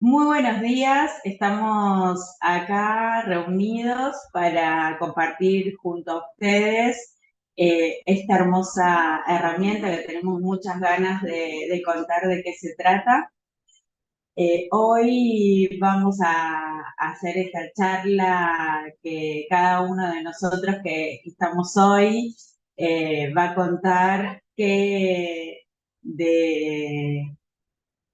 Muy buenos días, estamos acá reunidos para compartir junto a ustedes esta hermosa herramienta que tenemos muchas ganas de contar de qué se trata. Hoy vamos a hacer esta charla que cada uno de nosotros que estamos hoy va a contar qué de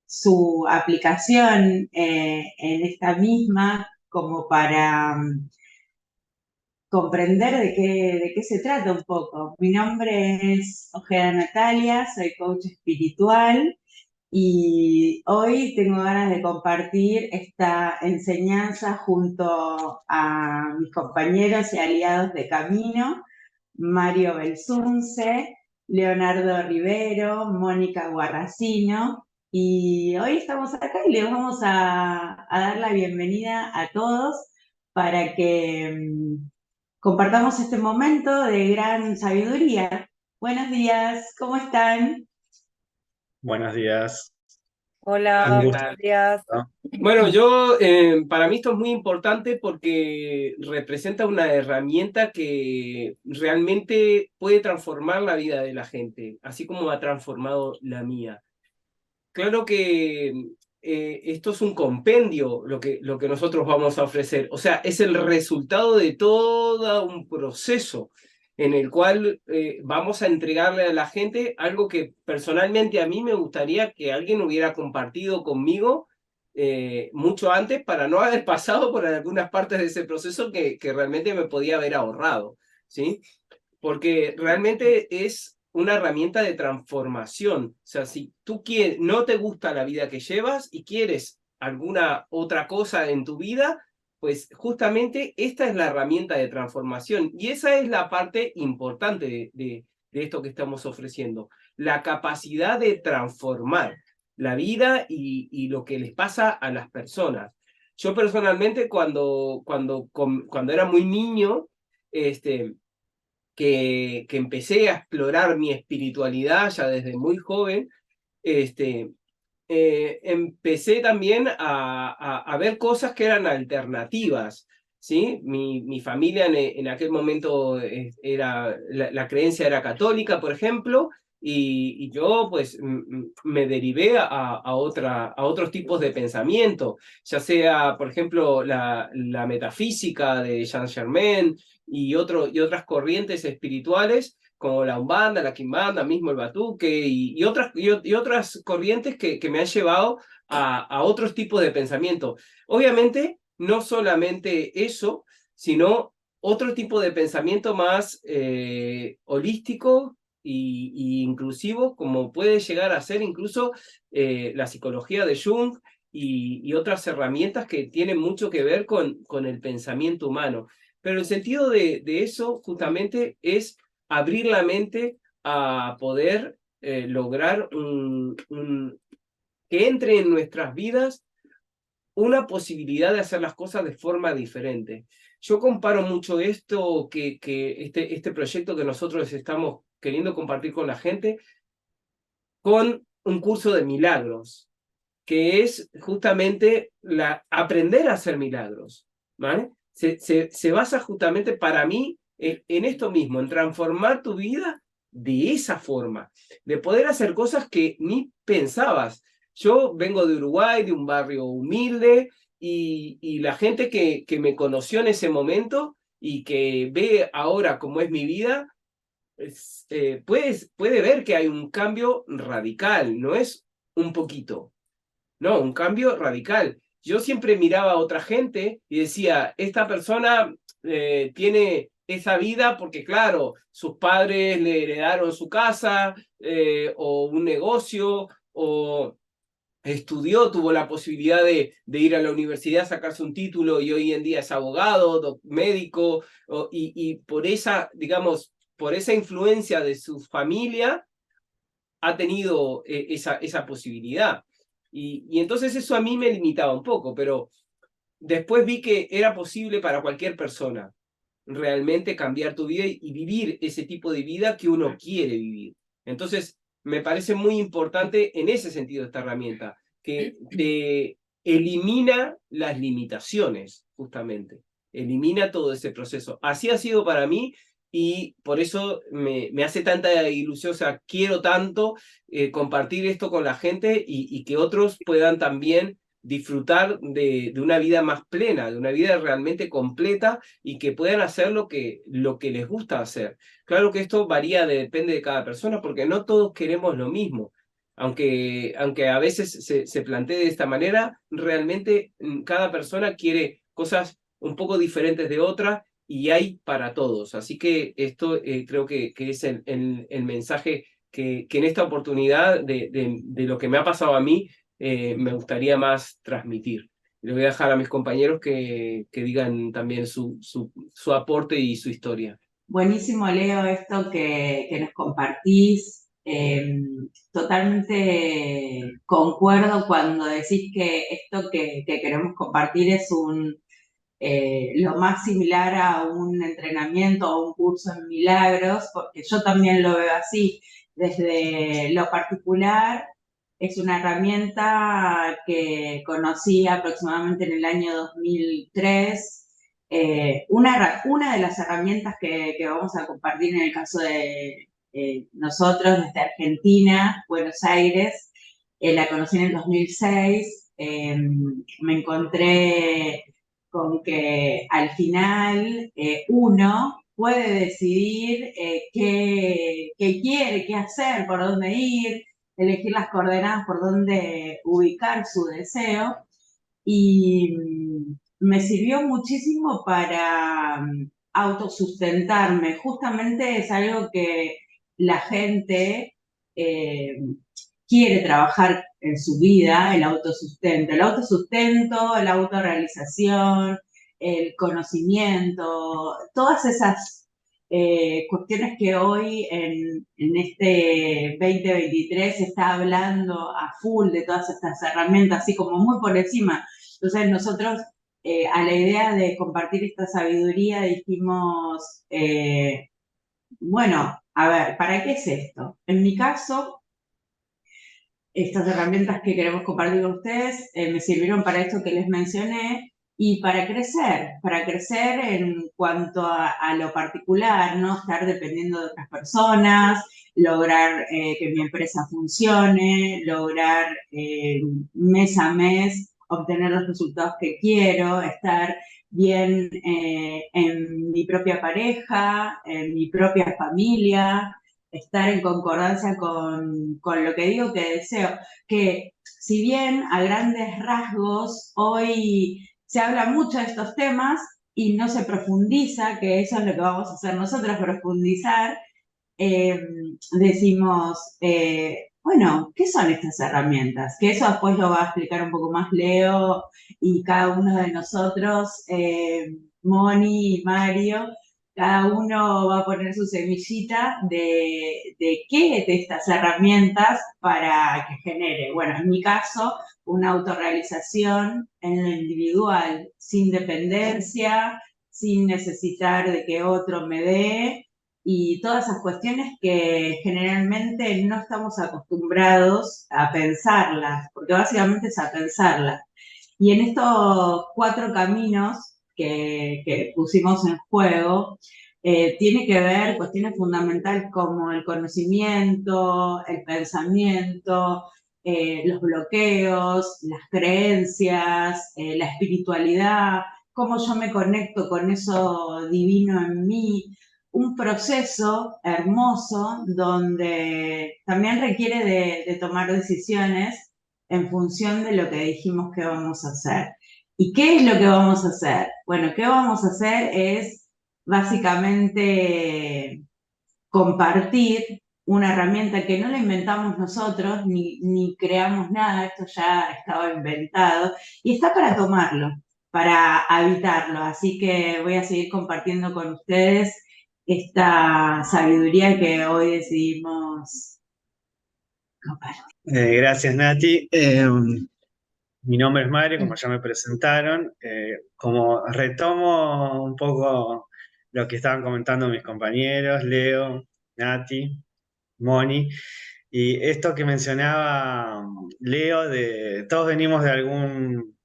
su aplicación en esta misma como para comprender de qué se trata un poco. Mi nombre es Ojeda Natalia, soy coach espiritual y hoy tengo ganas de compartir esta enseñanza junto a mis compañeros y aliados de camino, Mario Belsunce, Leonardo Rivero, Mónica Guarracino, y hoy estamos acá y les vamos a dar la bienvenida a todos para que compartamos este momento de gran sabiduría. Buenos días, ¿cómo están? Buenos días, un Hola, gusto. buenos días. Bueno, para mí esto es muy importante porque representa una herramienta que realmente puede transformar la vida de la gente, así como ha transformado la mía. Claro que esto es un compendio lo que nosotros vamos a ofrecer, o sea, es el resultado de todo un proceso en el cual vamos a entregarle a la gente algo que personalmente a mí me gustaría que alguien hubiera compartido conmigo mucho antes para no haber pasado por algunas partes de ese proceso que realmente me podía haber ahorrado, ¿sí? Porque realmente es una herramienta de transformación. O sea, si tú quieres, no te gusta la vida que llevas y quieres alguna otra cosa en tu vida, pues justamente esta es la herramienta de transformación. Y esa es la parte importante de esto que estamos ofreciendo. La capacidad de transformar la vida y lo que les pasa a las personas. Yo personalmente cuando era muy niño, que empecé a explorar mi espiritualidad ya desde muy joven, este, empecé también a ver cosas que eran alternativas, ¿sí? Mi familia en aquel momento la creencia era católica, por ejemplo, y yo pues me derivé a otros tipos de pensamiento, ya sea, por ejemplo, la metafísica de Jean Germain y otras corrientes espirituales como la Umbanda, la Quimbanda, mismo el Batuque y otras corrientes que me han llevado a otros tipos de pensamiento. Obviamente, no solamente eso, sino otro tipo de pensamiento más holístico y inclusivo, como puede llegar a ser incluso la psicología de Jung y otras herramientas que tienen mucho que ver con el pensamiento humano. Pero el sentido de eso justamente es abrir la mente a poder lograr que entre en nuestras vidas una posibilidad de hacer las cosas de forma diferente. Yo comparo mucho esto, este proyecto que nosotros estamos queriendo compartir con la gente, con un curso de milagros, que es justamente aprender a hacer milagros, ¿vale? Se basa justamente para mí en esto mismo, en transformar tu vida de esa forma, de poder hacer cosas que ni pensabas. Yo vengo de Uruguay, de un barrio humilde, y la gente que me conoció en ese momento y que ve ahora cómo es mi vida, puede ver que hay un cambio radical, no es un poquito. No, un cambio radical. Yo siempre miraba a otra gente y decía, esta persona tiene esa vida porque, claro, sus padres le heredaron su casa o un negocio o estudió, tuvo la posibilidad de ir a la universidad, sacarse un título y hoy en día es abogado, médico, y por esa, digamos, por esa influencia de su familia ha tenido esa posibilidad. Y entonces eso a mí me limitaba un poco, pero después vi que era posible para cualquier persona realmente cambiar tu vida y vivir ese tipo de vida que uno quiere vivir. Entonces, me parece muy importante en ese sentido esta herramienta, que elimina las limitaciones, justamente. Elimina todo ese proceso. Así ha sido para mí y por eso me hace tanta ilusión, o sea, quiero tanto compartir esto con la gente y que otros puedan también disfrutar de una vida más plena, de una vida realmente completa y que puedan hacer lo que les gusta hacer. Claro que esto varía, depende de cada persona, porque no todos queremos lo mismo. Aunque a veces se plantee de esta manera, realmente cada persona quiere cosas un poco diferentes de otra y hay para todos. Así que esto creo que es el mensaje que en esta oportunidad de lo que me ha pasado a mí me gustaría más transmitir. Le voy a dejar a mis compañeros que digan también su aporte y su historia. Buenísimo, Leo, esto que nos compartís. Totalmente concuerdo cuando decís que esto que queremos compartir es lo más similar a un entrenamiento o un curso en milagros, porque yo también lo veo así. Desde lo particular, es una herramienta que conocí aproximadamente en el año 2003. Una de las herramientas que vamos a compartir en el caso de nosotros desde Argentina, Buenos Aires, la conocí en el 2006. Me encontré con que al final uno puede decidir qué quiere, qué hacer, por dónde ir, elegir las coordenadas por dónde ubicar su deseo. Y me sirvió muchísimo para autosustentarme. Justamente es algo que la gente eh, quiere trabajar en su vida, el autosustento, la autorrealización, el conocimiento, todas esas cuestiones que hoy en este 2023 se está hablando a full de todas estas herramientas, así como muy por encima. Entonces nosotros a la idea de compartir esta sabiduría dijimos, bueno, a ver, ¿para qué es esto? En mi caso, estas herramientas que queremos compartir con ustedes me sirvieron para esto que les mencioné y para crecer en cuanto a lo particular, no estar dependiendo de otras personas, lograr que mi empresa funcione, lograr mes a mes obtener los resultados que quiero, estar bien en mi propia pareja, en mi propia familia, estar en concordancia con lo que digo que deseo, que si bien a grandes rasgos hoy se habla mucho de estos temas y no se profundiza, que eso es lo que vamos a hacer nosotros, profundizar, eh, decimos, bueno, ¿qué son estas herramientas? Que eso después lo va a explicar un poco más Leo y cada uno de nosotros, Moni y Mario, cada uno va a poner su semillita de qué de estas herramientas para que genere, bueno, en mi caso, una autorrealización en lo individual, sin dependencia, sin necesitar de que otro me dé, y todas esas cuestiones que generalmente no estamos acostumbrados a pensarlas, porque básicamente es a pensarlas. Y en estos 4 caminos que pusimos en juego, tiene que ver cuestiones fundamentales como el conocimiento, el pensamiento, los bloqueos, las creencias, la espiritualidad, cómo yo me conecto con eso divino en mí, un proceso hermoso donde también requiere de tomar decisiones en función de lo que dijimos que vamos a hacer. ¿Y qué es lo que vamos a hacer? Bueno, ¿qué vamos a hacer? Es básicamente compartir una herramienta que no la inventamos nosotros ni creamos nada, esto ya estaba inventado y está para tomarlo, para habitarlo. Así que voy a seguir compartiendo con ustedes esta sabiduría que hoy decidimos compartir. Gracias, Nati. Mi nombre es Mario, como ya me presentaron. Como retomo un poco lo que estaban comentando mis compañeros, Leo, Nati, Moni, y esto que mencionaba Leo, de todos venimos de algún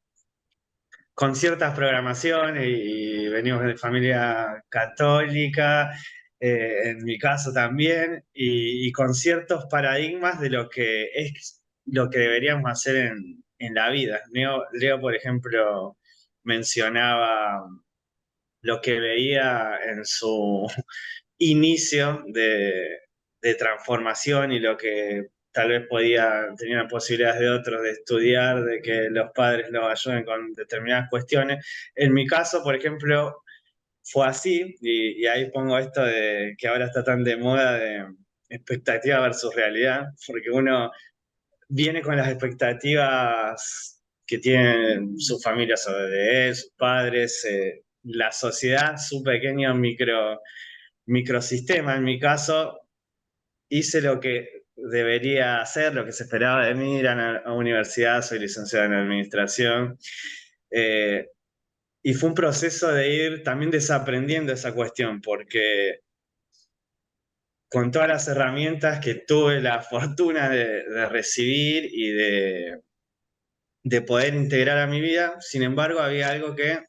con ciertas programaciones y venimos de familia católica, en mi caso también, y con ciertos paradigmas de lo que es lo que deberíamos hacer en la vida. Leo, por ejemplo, mencionaba lo que veía en su inicio de transformación y lo que tal vez tenía posibilidades de otros de estudiar, de que los padres los ayuden con determinadas cuestiones. En mi caso, por ejemplo, fue así, y ahí pongo esto de que ahora está tan de moda de expectativa versus realidad, porque uno viene con las expectativas que tienen sus familias sobre él, sus padres, la sociedad, su pequeño microsistema. En mi caso, hice lo que debería hacer, lo que se esperaba de mí, ir a la universidad, soy licenciado en administración, eh, y fue un proceso de ir también desaprendiendo esa cuestión, porque con todas las herramientas que tuve la fortuna de recibir y de poder integrar a mi vida, sin embargo, había algo que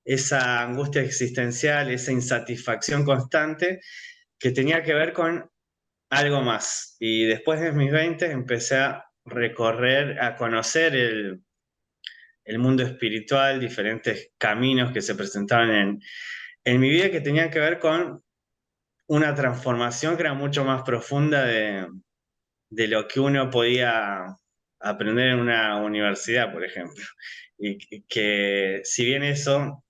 esa angustia existencial, esa insatisfacción constante, que tenía que ver con algo más. Y después de mis 20 empecé a recorrer, a conocer el mundo espiritual, diferentes caminos que se presentaban en mi vida que tenían que ver con una transformación que era mucho más profunda de lo que uno podía aprender en una universidad, por ejemplo. Y que si bien eso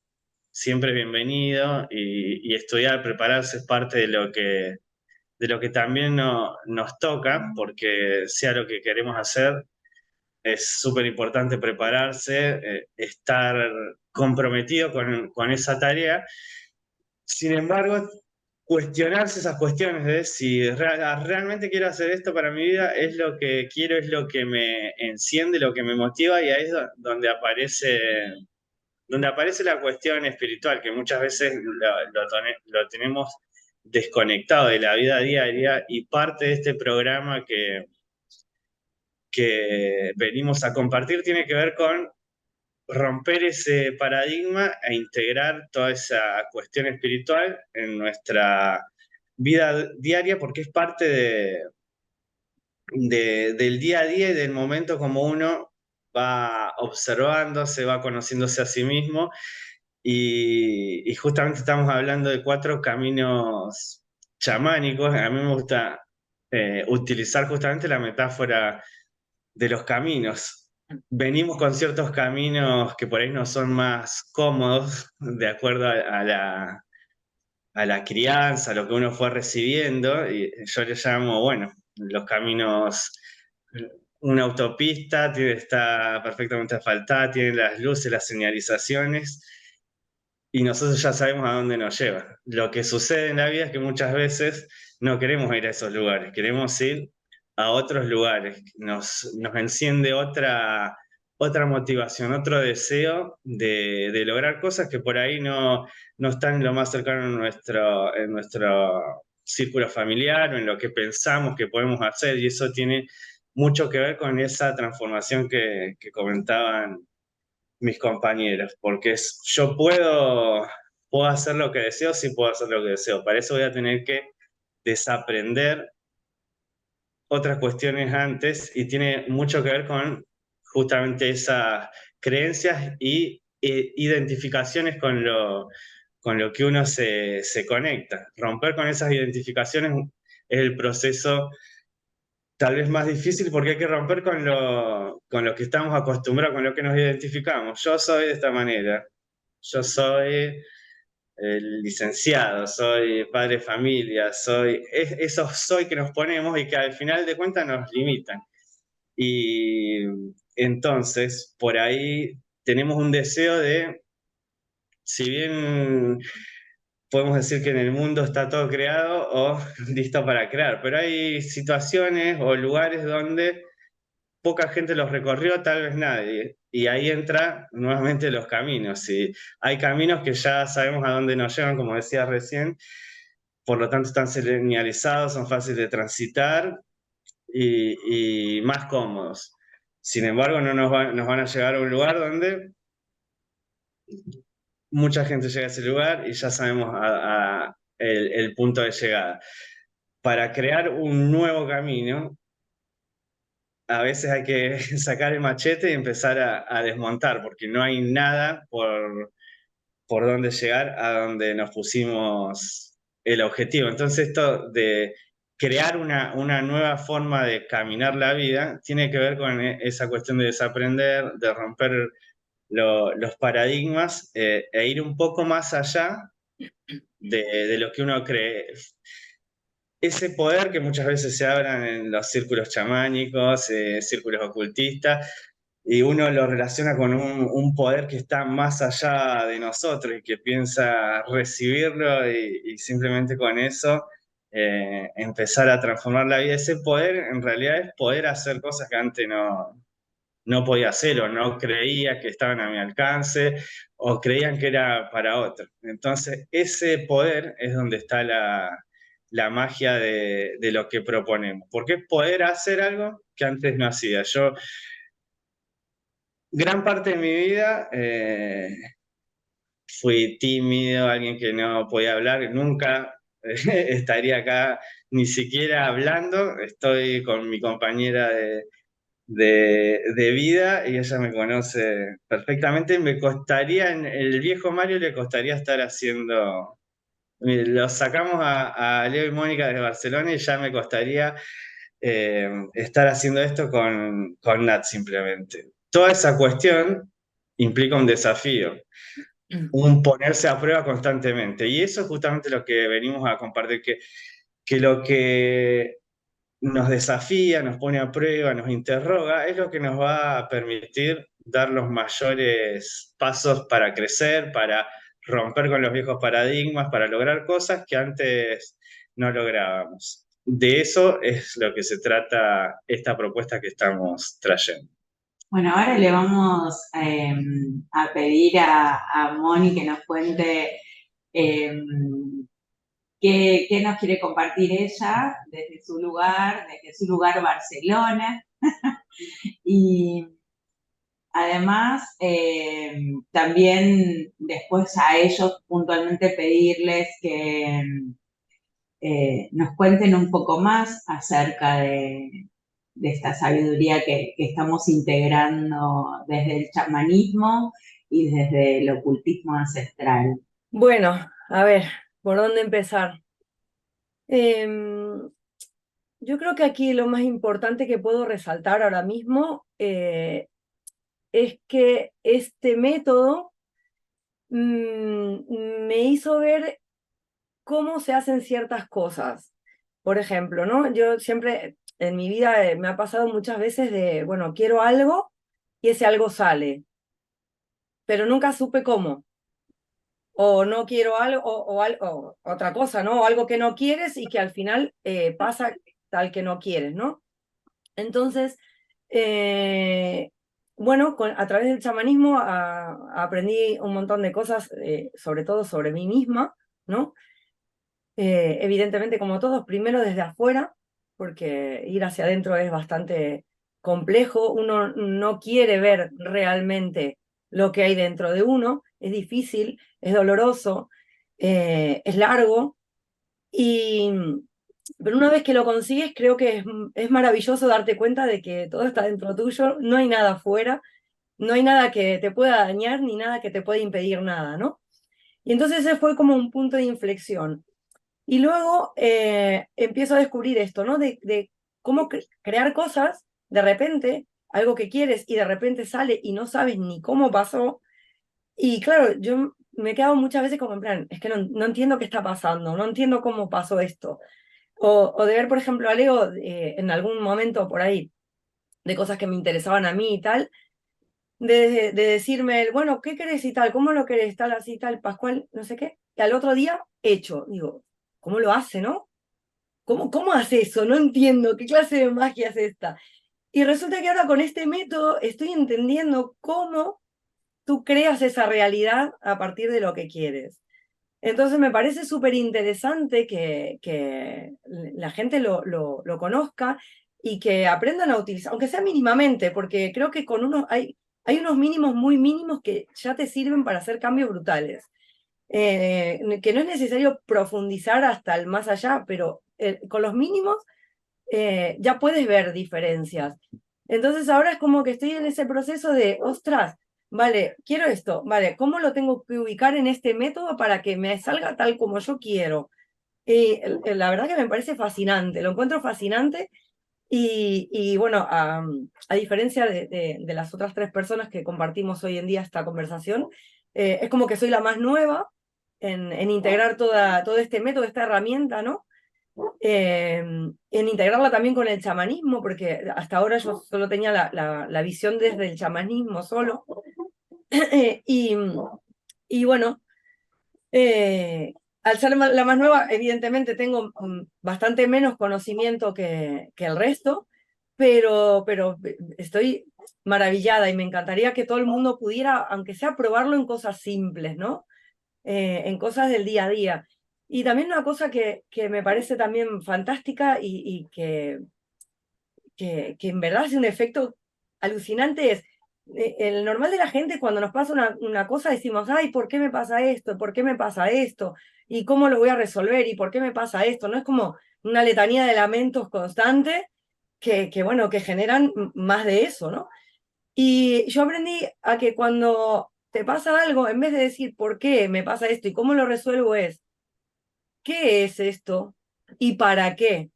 siempre es bienvenido y estudiar, prepararse es parte de lo que también nos toca, porque sea lo que queremos hacer, es súper importante prepararse, estar comprometido con esa tarea. Sin embargo, cuestionarse esas cuestiones de si realmente quiero hacer esto para mi vida, es lo que quiero, es lo que me enciende, lo que me motiva, y ahí es donde aparece la cuestión espiritual, que muchas veces lo tenemos desconectado de la vida diaria, y parte de este programa que venimos a compartir tiene que ver con romper ese paradigma e integrar toda esa cuestión espiritual en nuestra vida diaria, porque es parte del día a día y del momento como uno va observando, se va conociéndose a sí mismo. Y justamente estamos hablando de 4 caminos chamánicos. A mí me gusta utilizar justamente la metáfora de los caminos. Venimos con ciertos caminos que por ahí no son más cómodos de acuerdo a la crianza, a lo que uno fue recibiendo, y yo le llamo, bueno, los caminos, una autopista está perfectamente asfaltada, tiene las luces, las señalizaciones, y nosotros ya sabemos a dónde nos lleva. Lo que sucede en la vida es que muchas veces no queremos ir a esos lugares, queremos ir a otros lugares. Nos enciende otra motivación, otro deseo de lograr cosas que por ahí no están en lo más cercano en nuestro círculo familiar o en lo que pensamos que podemos hacer, y eso tiene mucho que ver con esa transformación que comentaban mis compañeros, porque yo puedo hacer lo que deseo, sí puedo hacer lo que deseo. Para eso voy a tener que desaprender otras cuestiones antes, y tiene mucho que ver con justamente esas creencias y identificaciones con lo que uno se conecta. Romper con esas identificaciones es el proceso tal vez más difícil, porque hay que romper con lo que estamos acostumbrados, con lo que nos identificamos. Yo soy de esta manera, yo soy el licenciado, soy padre de familia, esos soy que nos ponemos y que al final de cuentas nos limitan. Y entonces, por ahí tenemos un deseo de, si bien podemos decir que en el mundo está todo creado o listo para crear, pero hay situaciones o lugares donde poca gente los recorrió, tal vez nadie. Y ahí entra nuevamente los caminos. Y hay caminos que ya sabemos a dónde nos llevan, como decía recién, por lo tanto están señalizados, son fáciles de transitar y más cómodos. Sin embargo, no nos van a llegar a un lugar donde mucha gente llega a ese lugar y ya sabemos el punto de llegada. Para crear un nuevo camino, a veces hay que sacar el machete y empezar a desmontar, porque no hay nada por dónde llegar a donde nos pusimos el objetivo. Entonces, esto de crear una nueva forma de caminar la vida tiene que ver con esa cuestión de desaprender, de romper los paradigmas e ir un poco más allá de lo que uno cree. Ese poder que muchas veces se hablan en los círculos chamánicos, círculos ocultistas, y uno lo relaciona con un poder que está más allá de nosotros y que piensa recibirlo y simplemente con eso empezar a transformar la vida. Ese poder en realidad es poder hacer cosas que antes no podía hacer o no creía que estaban a mi alcance o creían que era para otro. Entonces, ese poder es donde está la magia de lo que proponemos, porque es poder hacer algo que antes no hacía. Yo, gran parte de mi vida, fui tímido, alguien que no podía hablar, nunca estaría acá ni siquiera hablando, estoy con mi compañera de vida y ella me conoce perfectamente. Me costaría, en el viejo Mario le costaría estar haciendo, lo sacamos a Leo y Mónica desde Barcelona y ya me costaría estar haciendo esto con Nat simplemente. Toda esa cuestión implica un desafío, un ponerse a prueba constantemente y eso es justamente lo que venimos a compartir, que lo que nos desafía, nos pone a prueba, nos interroga, es lo que nos va a permitir dar los mayores pasos para crecer, para romper con los viejos paradigmas, para lograr cosas que antes no lográbamos. De eso es lo que se trata esta propuesta que estamos trayendo. Bueno, ahora le vamos a pedir a Moni que nos cuente eh, qué nos quiere compartir ella desde su lugar Barcelona. Y además, también después a ellos puntualmente pedirles que nos cuenten un poco más acerca de esta sabiduría que estamos integrando desde el chamanismo y desde el ocultismo ancestral. Bueno, a ver, ¿por dónde empezar? Yo creo que aquí lo más importante que puedo resaltar ahora mismo es que este método me hizo ver cómo se hacen ciertas cosas. Por ejemplo, ¿no? Yo siempre en mi vida me ha pasado muchas veces de, bueno, quiero algo y ese algo sale, pero nunca supe cómo. O no quiero algo, o otra cosa, ¿no? O algo que no quieres y que al final pasa tal que no quieres, ¿no? Entonces, bueno, a través del chamanismo aprendí un montón de cosas, sobre todo sobre mí misma, ¿no? Evidentemente, como todos, primero desde afuera, porque ir hacia adentro es bastante complejo, uno no quiere ver realmente lo que hay dentro de uno, es difícil, es doloroso, es largo, pero una vez que lo consigues, creo que es maravilloso darte cuenta de que todo está dentro tuyo, no hay nada afuera, no hay nada que te pueda dañar ni nada que te pueda impedir nada, ¿no? Y entonces ese fue como un punto de inflexión. Y luego empiezo a descubrir esto, ¿no? De cómo crear cosas, de repente, algo que quieres y de repente sale y no sabes ni cómo pasó. Y claro, yo me he quedado muchas veces como en plan, es que no entiendo qué está pasando, no entiendo cómo pasó esto. O de ver, por ejemplo, a Leo en algún momento por ahí, de cosas que me interesaban a mí y tal, de decirme, bueno, ¿qué querés y tal? ¿Cómo lo querés? Tal, así, tal, Pascual, no sé qué. Y al otro día, hecho. Digo, ¿cómo lo hace, no? ¿Cómo hace eso? No entiendo, ¿qué clase de magia es esta? Y resulta que ahora con este método estoy entendiendo cómo tú creas esa realidad a partir de lo que quieres. Entonces me parece súper interesante que la gente lo conozca y que aprendan a utilizar, aunque sea mínimamente, porque creo que con uno hay hay unos mínimos muy mínimos que ya te sirven para hacer cambios brutales. Que no es necesario profundizar hasta el más allá, pero con los mínimos ya puedes ver diferencias. Entonces ahora es como que estoy en ese proceso de, ostras, vale, quiero esto, vale, ¿cómo lo tengo que ubicar en este método para que me salga tal como yo quiero? La verdad que me parece fascinante, lo encuentro fascinante y bueno, a diferencia de las otras 3 personas que compartimos hoy en día esta conversación, es como que soy la más nueva en integrar todo este método, esta herramienta, ¿no? En integrarla también con el chamanismo, porque hasta ahora yo solo tenía la visión desde el chamanismo solo. y, y bueno, al ser la más nueva, evidentemente tengo bastante menos conocimiento que el resto, pero estoy maravillada y me encantaría que todo el mundo pudiera, aunque sea probarlo en cosas simples, ¿no? En cosas del día a día. Y también una cosa que me parece también fantástica y que en verdad hace un efecto alucinante es, el normal de la gente cuando nos pasa una cosa decimos, ay, ¿por qué me pasa esto? ¿Por qué me pasa esto? ¿Y cómo lo voy a resolver? ¿Y por qué me pasa esto? No es como una letanía de lamentos constante bueno, que generan más de eso, ¿no? Y yo aprendí a que cuando te pasa algo, en vez de decir por qué me pasa esto y cómo lo resuelvo es, ¿qué es esto? ¿Y para qué?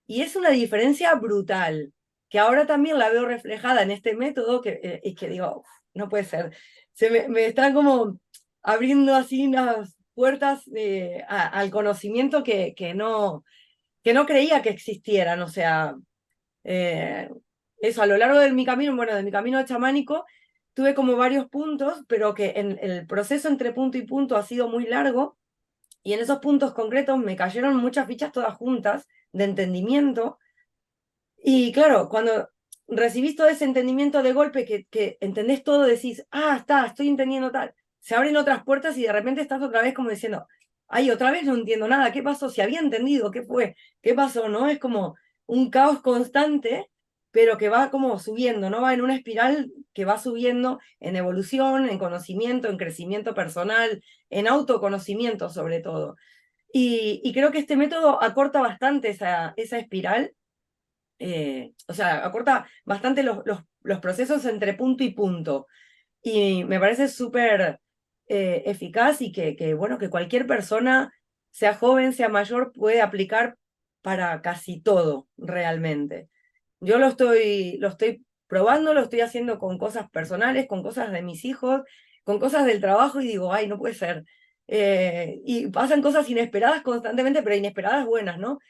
Y es una diferencia brutal, que ahora también la veo reflejada en este método, y que digo, "Uf, no puede ser". Me están como abriendo así unas puertas al conocimiento que no creía que existieran. O sea, eh, eso, a lo largo de mi camino, bueno, de mi camino chamánico, tuve como varios puntos, pero que en el proceso entre punto y punto ha sido muy largo, y en esos puntos concretos me cayeron muchas fichas todas juntas de entendimiento. Y claro, cuando recibís todo ese entendimiento de golpe, que entendés todo, decís, ah, estoy entendiendo tal. Se abren otras puertas y de repente estás otra vez como diciendo, ay, otra vez no entiendo nada, ¿qué pasó? Si había entendido, ¿qué fue? ¿Qué pasó? ¿No? Es como un caos constante, pero que va como subiendo, ¿no? Va en una espiral que va subiendo en evolución, en conocimiento, en crecimiento personal, en autoconocimiento sobre todo. Y creo que este método acorta bastante esa espiral, o sea, acorta bastante los procesos entre punto y punto. Y me parece súper eficaz y bueno, que cualquier persona, sea joven, sea mayor, puede aplicar para casi todo, realmente. Yo lo estoy probando, lo estoy haciendo con cosas personales, con cosas de mis hijos, con cosas del trabajo y digo, ay, no puede ser. Y pasan cosas inesperadas constantemente, pero inesperadas buenas, ¿no?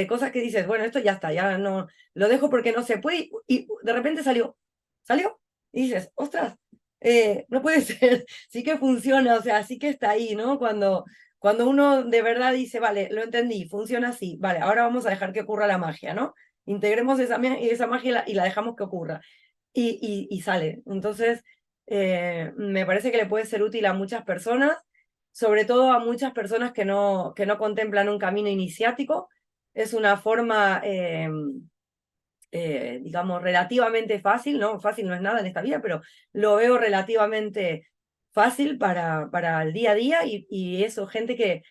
Cosas que dices, bueno, esto ya está, ya no, lo dejo porque no se puede, y de repente salió, y dices, ostras, no puede ser, sí que funciona, o sea, sí que está ahí, ¿no? Cuando uno de verdad dice, vale, lo entendí, funciona así, vale, ahora vamos a dejar que ocurra la magia, ¿no? Integremos esa magia y la dejamos que ocurra. Y sale. Entonces, me parece que le puede ser útil a muchas personas, sobre todo a muchas personas que no contemplan un camino iniciático. Es una forma, digamos, relativamente fácil, ¿no? Fácil no es nada en esta vida, pero lo veo relativamente fácil para el día a día y eso, gente que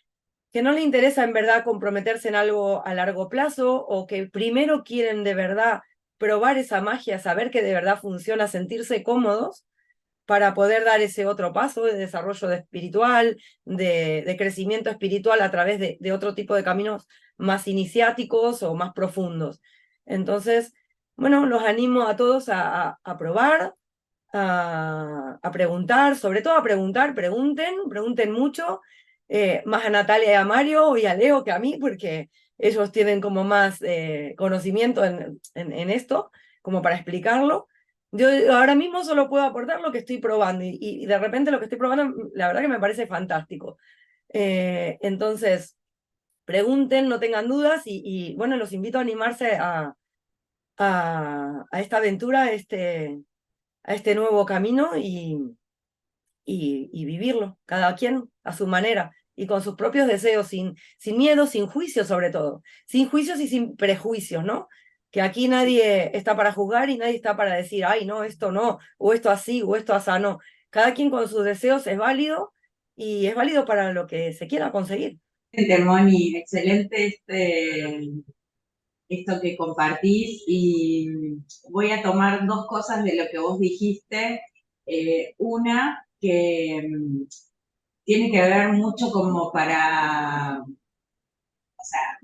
no le interesa en verdad comprometerse en algo a largo plazo o que primero quieren de verdad probar esa magia, saber que de verdad funciona, sentirse cómodos para poder dar ese otro paso de desarrollo espiritual, de crecimiento espiritual a través de otro tipo de caminos más iniciáticos o más profundos. Entonces, bueno, los animo a todos a probar, a preguntar, sobre todo a preguntar, pregunten mucho, más a Natalia y a Mario y a Leo que a mí, porque ellos tienen como más conocimiento en esto, como para explicarlo. Yo ahora mismo solo puedo aportar lo que estoy probando y de repente lo que estoy probando, la verdad que me parece fantástico. Entonces, pregunten, no tengan dudas y bueno, los invito a animarse a esta aventura, a este nuevo camino y vivirlo, cada quien a su manera y con sus propios deseos, sin miedo, sin juicio sobre todo, sin juicios y sin prejuicios, ¿no? que aquí nadie está para juzgar y nadie está para decir, ay, no, esto no, o esto así, o esto así, no. Cada quien con sus deseos es válido y es válido para lo que se quiera conseguir. Excelente, Moni, excelente esto que compartís y voy a tomar dos cosas de lo que vos dijiste. Una que tiene que ver mucho como para, o sea,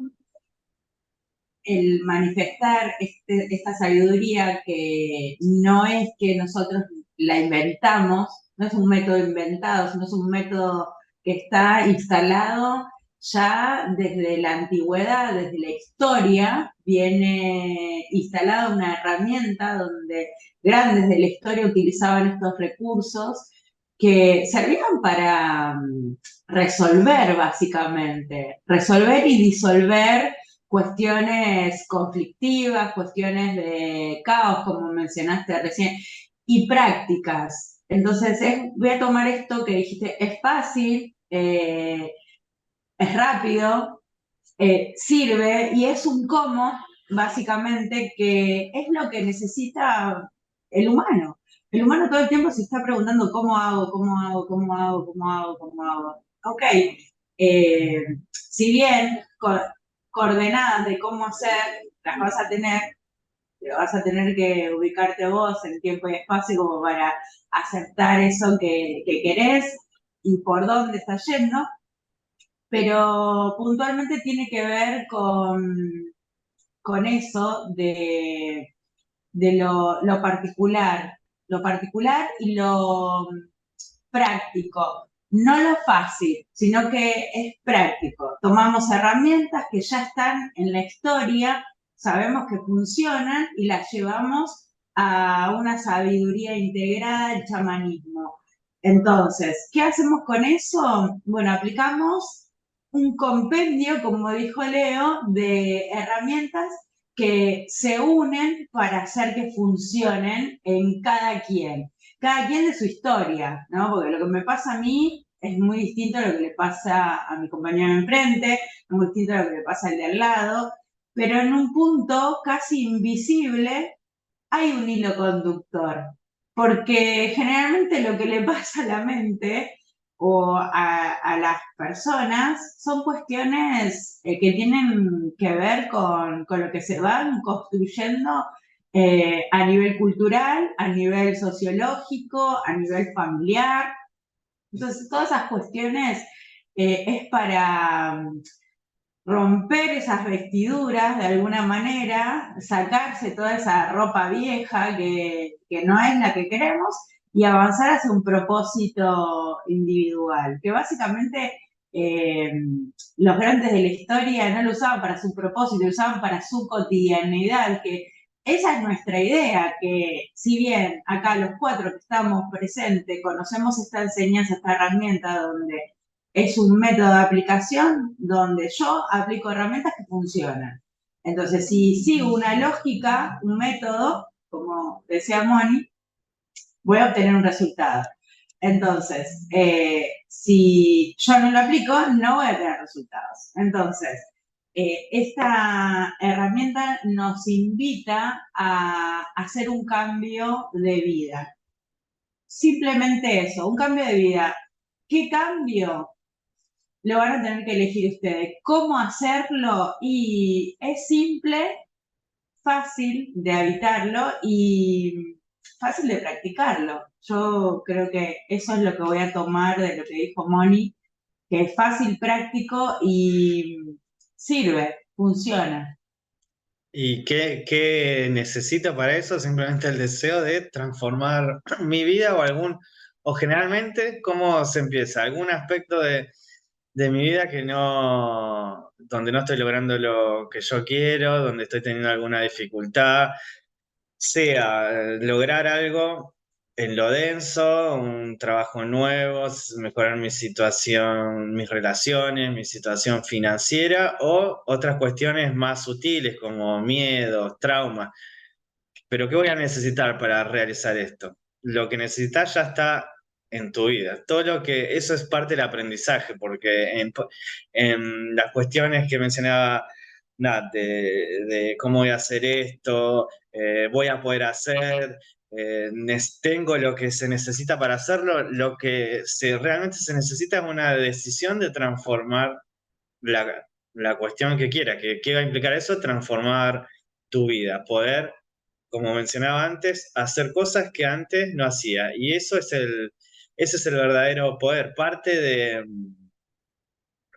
el manifestar esta sabiduría que no es que nosotros la inventamos, no es un método inventado, sino es un método que está instalado ya desde la antigüedad, desde la historia, viene instalada una herramienta donde grandes de la historia utilizaban estos recursos que servían para resolver básicamente, resolver y disolver cuestiones conflictivas, cuestiones de caos, como mencionaste recién, y prácticas. Entonces, voy a tomar esto que dijiste, es fácil, es rápido, sirve y es un cómo, básicamente, que es lo que necesita el humano. El humano todo el tiempo se está preguntando cómo hago, cómo hago, cómo hago, cómo hago, cómo hago. Ok, si bien coordenadas de cómo hacer las vas a tener, pero vas a tener que ubicarte vos en tiempo y espacio como para aceptar eso que querés y por dónde estás yendo, pero puntualmente tiene que ver con eso de lo particular y lo práctico, no lo fácil, sino que es práctico. Tomamos herramientas que ya están en la historia, sabemos que funcionan y las llevamos a una sabiduría integrada del chamanismo. Entonces, ¿qué hacemos con eso? Bueno, aplicamos un compendio, como dijo Leo, de herramientas que se unen para hacer que funcionen en cada quien de su historia, ¿no? Porque lo que me pasa a mí es muy distinto a lo que le pasa a mi compañero de enfrente, es muy distinto a lo que le pasa al de al lado, pero en un punto casi invisible hay un hilo conductor, porque generalmente lo que le pasa a la mente o a las personas son cuestiones que tienen que ver con lo que se van construyendo a nivel cultural, a nivel sociológico, a nivel familiar. Entonces, todas esas cuestiones es para romper esas vestiduras de alguna manera, sacarse toda esa ropa vieja que no es la que queremos y avanzar hacia un propósito individual, que básicamente eh, los grandes de la historia no lo usaban para su propósito, lo usaban para su cotidianidad, que esa es nuestra idea, que si bien acá los cuatro que estamos presentes conocemos esta enseñanza, esta herramienta donde es un método de aplicación donde yo aplico herramientas que funcionan. Entonces, si sigo una lógica, un método, como decía Moni, voy a obtener un resultado. Entonces, si yo no lo aplico, no voy a tener resultados. Entonces, esta herramienta nos invita a hacer un cambio de vida. Simplemente eso, un cambio de vida. ¿Qué cambio? Lo van a tener que elegir ustedes. ¿Cómo hacerlo? Y es simple, fácil de habitarlo y fácil de practicarlo. Yo creo que eso es lo que voy a tomar de lo que dijo Moni, que es fácil, práctico y sirve, funciona. ¿Y qué necesito para eso? Simplemente el deseo de transformar mi vida o generalmente, ¿cómo se empieza? ¿Algún aspecto de mi vida donde no estoy logrando lo que yo quiero, donde estoy teniendo alguna dificultad? Sea lograr algo en lo denso, un trabajo nuevo, mejorar mi situación, mis relaciones, mi situación financiera o otras cuestiones más sutiles como miedos, traumas. Pero ¿qué voy a necesitar para realizar esto? Lo que necesitas ya está en tu vida. Eso es parte del aprendizaje, porque en las cuestiones que mencionaba nada, de cómo voy a hacer esto, voy a poder hacer, tengo lo que se necesita para hacerlo, lo que realmente se necesita es una decisión de transformar la cuestión que quiera, que qué va a implicar eso, transformar tu vida, poder, como mencionaba antes, hacer cosas que antes no hacía. Y ese es el verdadero poder. Parte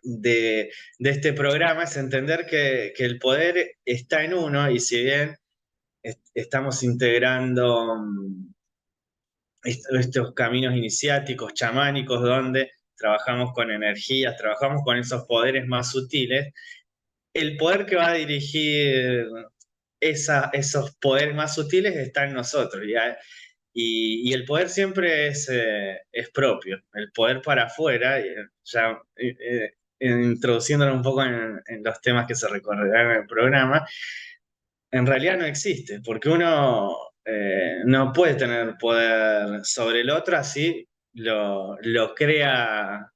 de este programa es entender que el poder está en uno y si bien estamos integrando estos caminos iniciáticos, chamánicos, donde trabajamos con energías, trabajamos con esos poderes más sutiles, el poder que va a dirigir esos poderes más sutiles está en nosotros. Y el poder siempre es propio. El poder para afuera, ya introduciéndolo un poco en los temas que se recorrerán en el programa, en realidad no existe, porque uno no puede tener poder sobre el otro así lo crea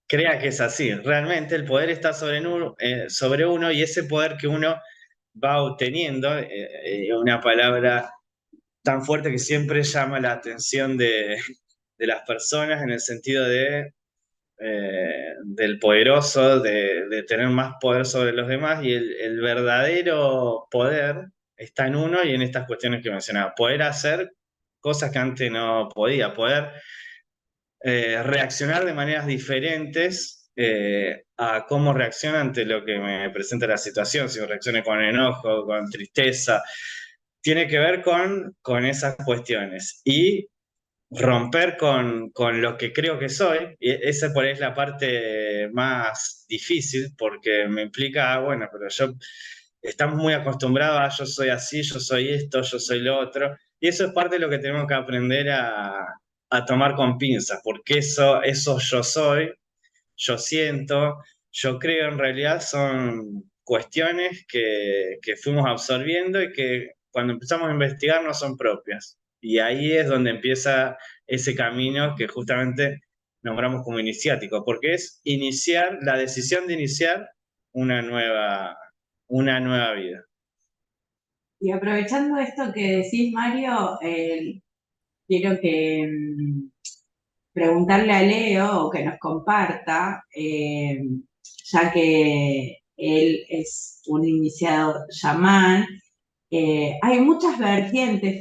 que es así. Realmente el poder está sobre uno y ese poder que uno va obteniendo, una palabra tan fuerte que siempre llama la atención de las personas en el sentido del poderoso, de tener más poder sobre los demás y el verdadero poder está en uno y en estas cuestiones que mencionaba. Poder hacer cosas que antes no podía, poder reaccionar de maneras diferentes a cómo reacciona ante lo que me presenta la situación, si reaccione con enojo, con tristeza, tiene que ver con esas cuestiones y romper con lo que creo que soy, y esa por ahí es la parte más difícil porque me implica, bueno, pero estamos muy acostumbrados a yo soy así, yo soy esto, yo soy lo otro, y eso es parte de lo que tenemos que aprender a tomar con pinzas, porque eso yo soy, yo siento, yo creo en realidad son cuestiones que fuimos absorbiendo y que cuando empezamos a investigar no son propias. Y ahí es donde empieza ese camino que justamente nombramos como iniciático, porque es iniciar, la decisión de iniciar una una nueva vida. Y aprovechando esto que decís, Mario, quiero preguntarle a Leo o que nos comparta, ya que él es un iniciado chamán, hay muchas vertientes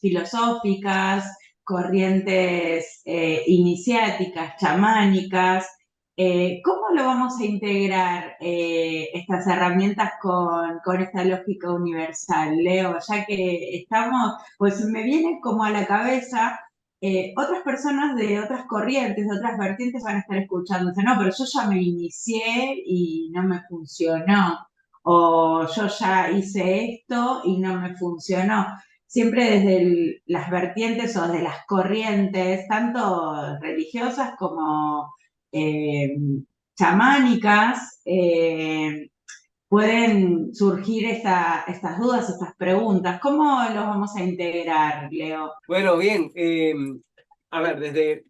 filosóficas, corrientes iniciáticas, chamánicas. ¿Cómo lo vamos a integrar estas herramientas con esta lógica universal, Leo? Ya que estamos, pues me viene como a la cabeza, otras personas de otras corrientes, de otras vertientes van a estar escuchándose, no, pero yo ya me inicié y no me funcionó, o yo ya hice esto y no me funcionó. Siempre desde las vertientes o desde las corrientes, tanto religiosas como eh, chamánicas, pueden surgir estas dudas, estas preguntas. ¿Cómo los vamos a integrar, Leo? Bueno, bien. A ver,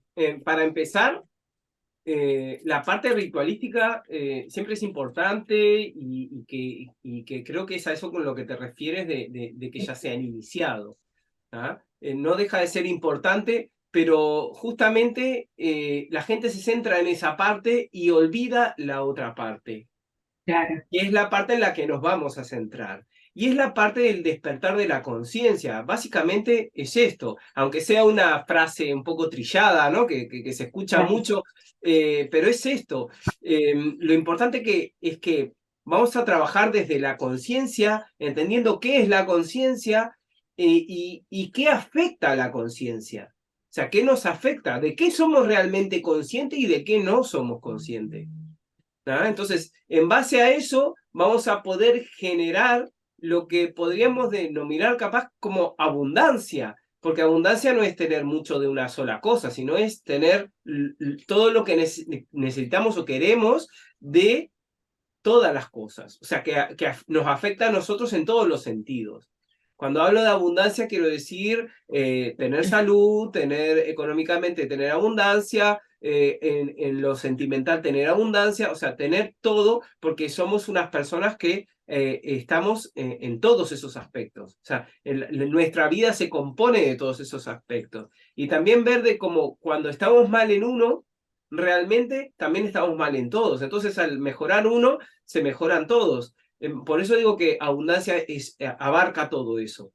para empezar, la parte ritualística siempre es importante y que creo que es a eso con lo que te refieres de que ya se han iniciado. ¿Ah? No deja de ser importante, pero justamente la gente se centra en esa parte y olvida la otra parte. Claro. Y es la parte en la que nos vamos a centrar. Y es la parte del despertar de la conciencia. Básicamente es esto, aunque sea una frase un poco trillada, ¿no? que se escucha mucho, pero es esto. Lo importante es que vamos a trabajar desde la conciencia, entendiendo qué es la conciencia y qué afecta a la conciencia. O sea, qué nos afecta, de qué somos realmente conscientes y de qué no somos conscientes. Entonces, en base a eso, vamos a poder generar lo que podríamos denominar capaz como abundancia, porque abundancia no es tener mucho de una sola cosa, sino es tener todo lo que necesitamos o queremos de todas las cosas, o sea, que nos afecta a nosotros en todos los sentidos. Cuando hablo de abundancia quiero decir tener salud, económicamente tener abundancia, en lo sentimental tener abundancia, o sea, tener todo, porque somos unas personas que estamos en todos esos aspectos. O sea, nuestra vida se compone de todos esos aspectos. Y también ver de cómo cuando estamos mal en uno, realmente también estamos mal en todos. Entonces, al mejorar uno, se mejoran todos. Por eso digo que abundancia abarca todo eso.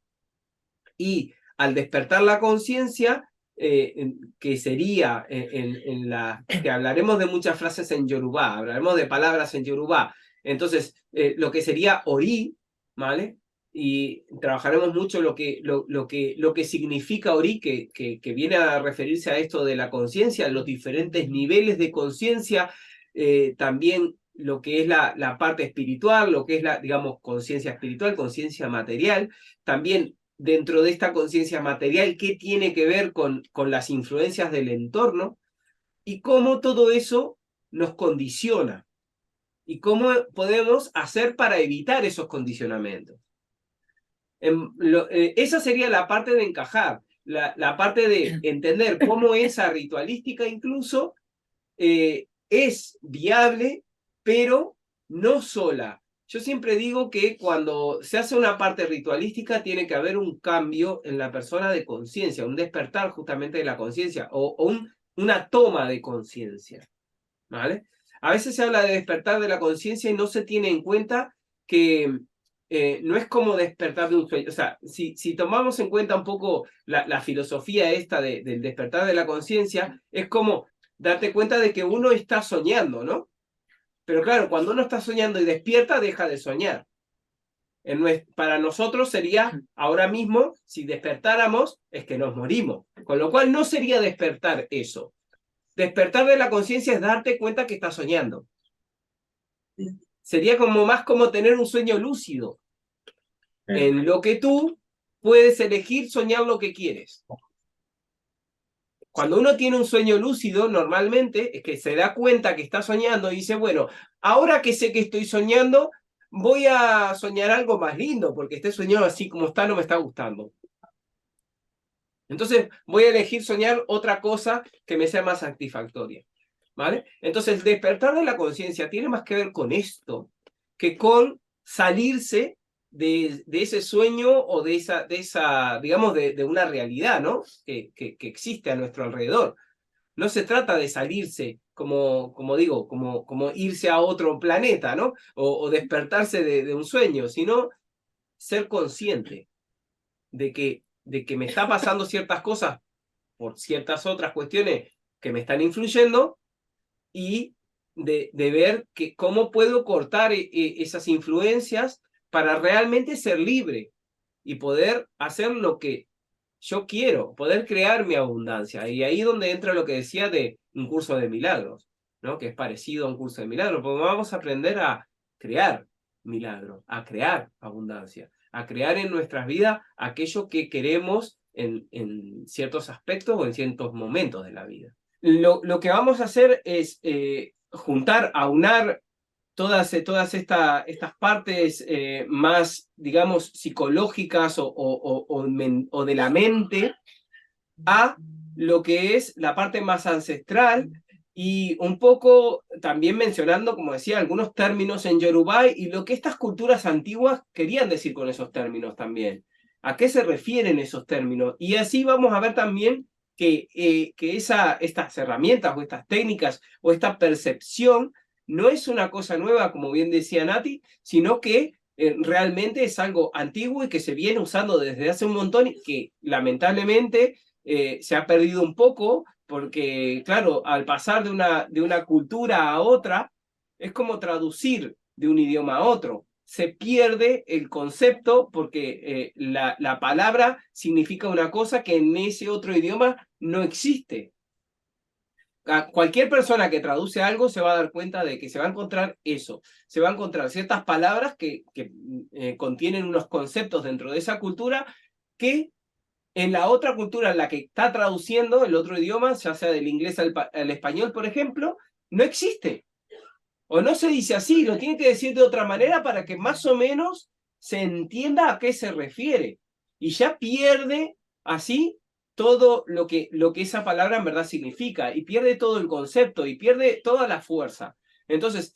Y al despertar la conciencia, que sería que hablaremos de muchas frases en Yorubá, hablaremos de palabras en Yorubá. Entonces, lo que sería Ori, ¿vale? Y trabajaremos mucho lo que significa Ori, que viene a referirse a esto de la conciencia, los diferentes niveles de conciencia, también lo que es la parte espiritual, lo que es digamos, conciencia espiritual, conciencia material, también dentro de esta conciencia material, qué tiene que ver con las influencias del entorno y cómo todo eso nos condiciona y cómo podemos hacer para evitar esos condicionamientos. Esa sería la parte de encajar, la parte de entender cómo esa ritualística incluso es viable, pero no sola. Yo siempre digo que cuando se hace una parte ritualística tiene que haber un cambio en la persona de conciencia, un despertar justamente de la conciencia o una toma de conciencia, ¿vale? A veces se habla de despertar de la conciencia y no se tiene en cuenta que no es como despertar de un sueño. O sea, si tomamos en cuenta un poco la filosofía esta del despertar de la conciencia, es como darte cuenta de que uno está soñando, ¿no? Pero claro, cuando uno está soñando y despierta, deja de soñar. Para nosotros sería, ahora mismo, si despertáramos, es que nos morimos. Con lo cual no sería despertar eso. Despertar de la conciencia es darte cuenta que estás soñando. Sería más como tener un sueño lúcido, en lo que tú puedes elegir soñar lo que quieres. Cuando uno tiene un sueño lúcido, normalmente es que se da cuenta que está soñando y dice, bueno, ahora que sé que estoy soñando, voy a soñar algo más lindo, porque este sueño así como está no me está gustando. Entonces voy a elegir soñar otra cosa que me sea más satisfactoria, ¿vale? Entonces el despertar de la conciencia tiene más que ver con esto, que con salirse de ese sueño o de esa digamos, de una realidad, ¿no? Que existe a nuestro alrededor. No se trata de salirse, como digo, como irse a otro planeta, ¿no? O despertarse de un sueño, sino ser consciente de que me está pasando ciertas cosas por ciertas otras cuestiones que me están influyendo y de ver cómo puedo cortar esas influencias para realmente ser libre y poder hacer lo que yo quiero, poder crear mi abundancia. Y ahí donde entra lo que decía de un curso de milagros, ¿no? Que es parecido a un curso de milagros, porque vamos a aprender a crear milagros, a crear abundancia, a crear en nuestras vidas aquello que queremos en ciertos aspectos o en ciertos momentos de la vida. Lo que vamos a hacer es aunar todas estas partes más, digamos, psicológicas o de la mente a lo que es la parte más ancestral y un poco también mencionando, como decía, algunos términos en Yorubá y lo que estas culturas antiguas querían decir con esos términos también. ¿A qué se refieren esos términos? Y así vamos a ver también que estas herramientas o estas técnicas o esta percepción no es una cosa nueva, como bien decía Nati, sino que realmente es algo antiguo y que se viene usando desde hace un montón y que lamentablemente se ha perdido un poco porque, claro, al pasar de una cultura a otra, es como traducir de un idioma a otro. Se pierde el concepto porque la palabra significa una cosa que en ese otro idioma no existe. Cualquier persona que traduce algo se va a dar cuenta de que se va a encontrar eso, se va a encontrar ciertas palabras que contienen unos conceptos dentro de esa cultura que en la otra cultura en la que está traduciendo el otro idioma, ya sea del inglés al español, por ejemplo, no existe. O no se dice así, lo tiene que decir de otra manera para que más o menos se entienda a qué se refiere. y ya pierde así todo lo que esa palabra en verdad significa, y pierde todo el concepto, y pierde toda la fuerza. Entonces,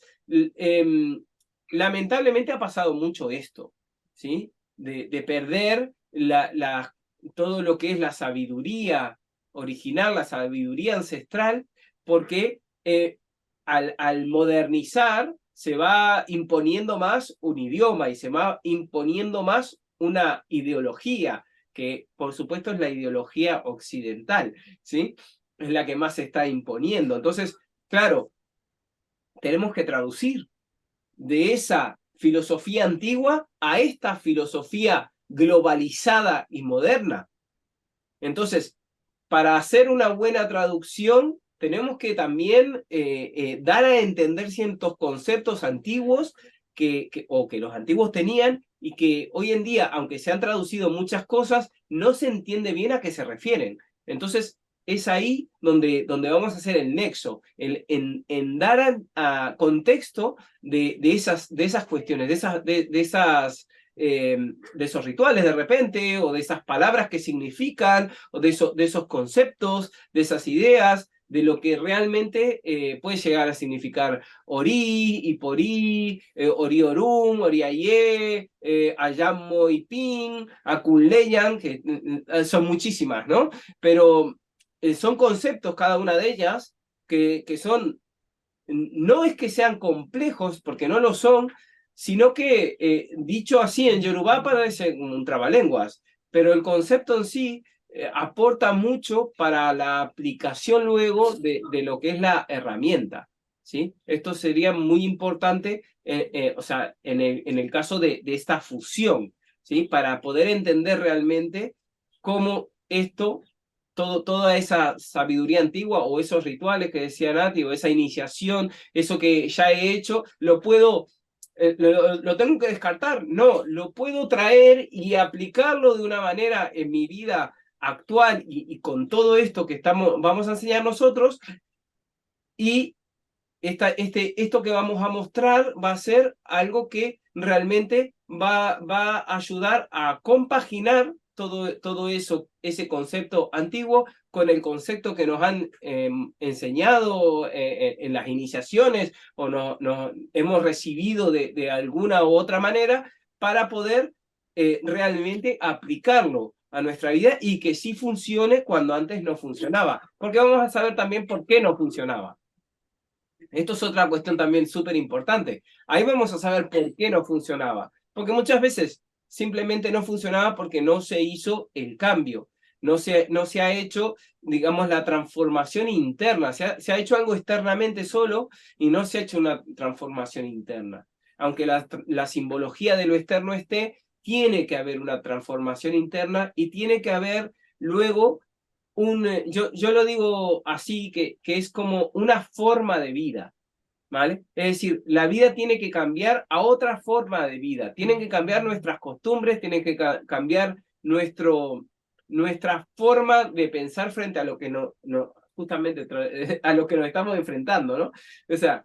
lamentablemente ha pasado mucho esto, ¿sí? De perder todo lo que es la sabiduría original, la sabiduría ancestral, porque al modernizar se va imponiendo más un idioma y se va imponiendo más una ideología, que por supuesto es la ideología occidental, ¿sí? Es la que más se está imponiendo. Entonces, claro, tenemos que traducir de esa filosofía antigua a esta filosofía globalizada y moderna. Entonces, para hacer una buena traducción, tenemos que también dar a entender ciertos conceptos antiguos o que los antiguos tenían y que hoy en día, aunque se han traducido muchas cosas, no se entiende bien a qué se refieren. Entonces, es ahí donde vamos a hacer el nexo, en dar a contexto de esas cuestiones, de esos rituales de repente, o de esas palabras que significan, o de esos conceptos, de esas ideas, de lo que realmente puede llegar a significar Ori, Iporí, Ori Orum, Ori Aye, Ayamo Ipin, Akunleyan, que son muchísimas, ¿no? Pero son conceptos cada una de ellas que son, no es que sean complejos, porque no lo son, sino que, dicho así en Yorubá, parece un trabalenguas, pero el concepto en sí aporta mucho para la aplicación luego de lo que es la herramienta, ¿sí? Esto sería muy importante, o sea, en el caso de esta fusión, ¿sí? Para poder entender realmente cómo esto toda esa sabiduría antigua o esos rituales que decía Nati, o esa iniciación, eso que ya he hecho, lo tengo que descartar. No, lo puedo traer y aplicarlo de una manera en mi vida actual y con todo esto que vamos a enseñar nosotros, y esto que vamos a mostrar va a ser algo que realmente va a ayudar a compaginar todo eso, ese concepto antiguo con el concepto que nos han enseñado en las iniciaciones, o hemos recibido de alguna u otra manera, para poder realmente aplicarlo a nuestra vida y que sí funcione cuando antes no funcionaba. Porque vamos a saber también por qué no funcionaba. Esto es otra cuestión también súper importante. Ahí vamos a saber por qué no funcionaba. Porque muchas veces simplemente no funcionaba porque no se hizo el cambio. No se ha hecho, digamos, la transformación interna. Se ha hecho algo externamente solo y no se ha hecho una transformación interna. Aunque la simbología de lo externo esté, tiene que haber una transformación interna y tiene que haber luego yo lo digo así, que es como una forma de vida, ¿vale? Es decir, la vida tiene que cambiar a otra forma de vida, tienen que cambiar nuestras costumbres, tienen que cambiar nuestra forma de pensar frente a lo que justamente a lo que nos estamos enfrentando, ¿no? O sea,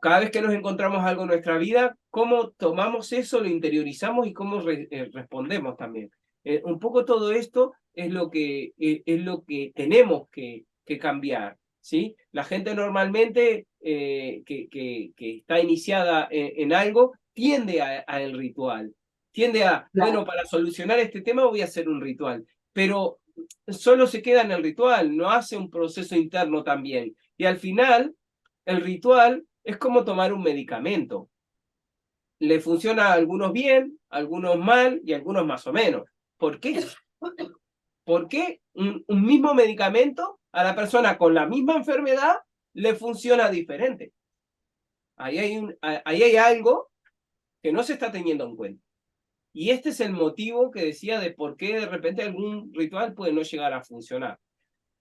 cada vez que nos encontramos algo en nuestra vida, cómo tomamos eso, lo interiorizamos y cómo respondemos también. Un poco todo esto es lo que tenemos que cambiar, ¿sí? La gente normalmente que está iniciada en algo tiende al ritual, tiende bueno, para solucionar este tema voy a hacer un ritual, pero solo se queda en el ritual, no hace un proceso interno también. Y al final, el ritual es como tomar un medicamento. Le funciona a algunos bien, a algunos mal y a algunos más o menos. ¿Por qué? ¿Por qué un mismo medicamento a la persona con la misma enfermedad le funciona diferente? Ahí hay algo que no se está teniendo en cuenta. Y este es el motivo que decía de por qué de repente algún ritual puede no llegar a funcionar,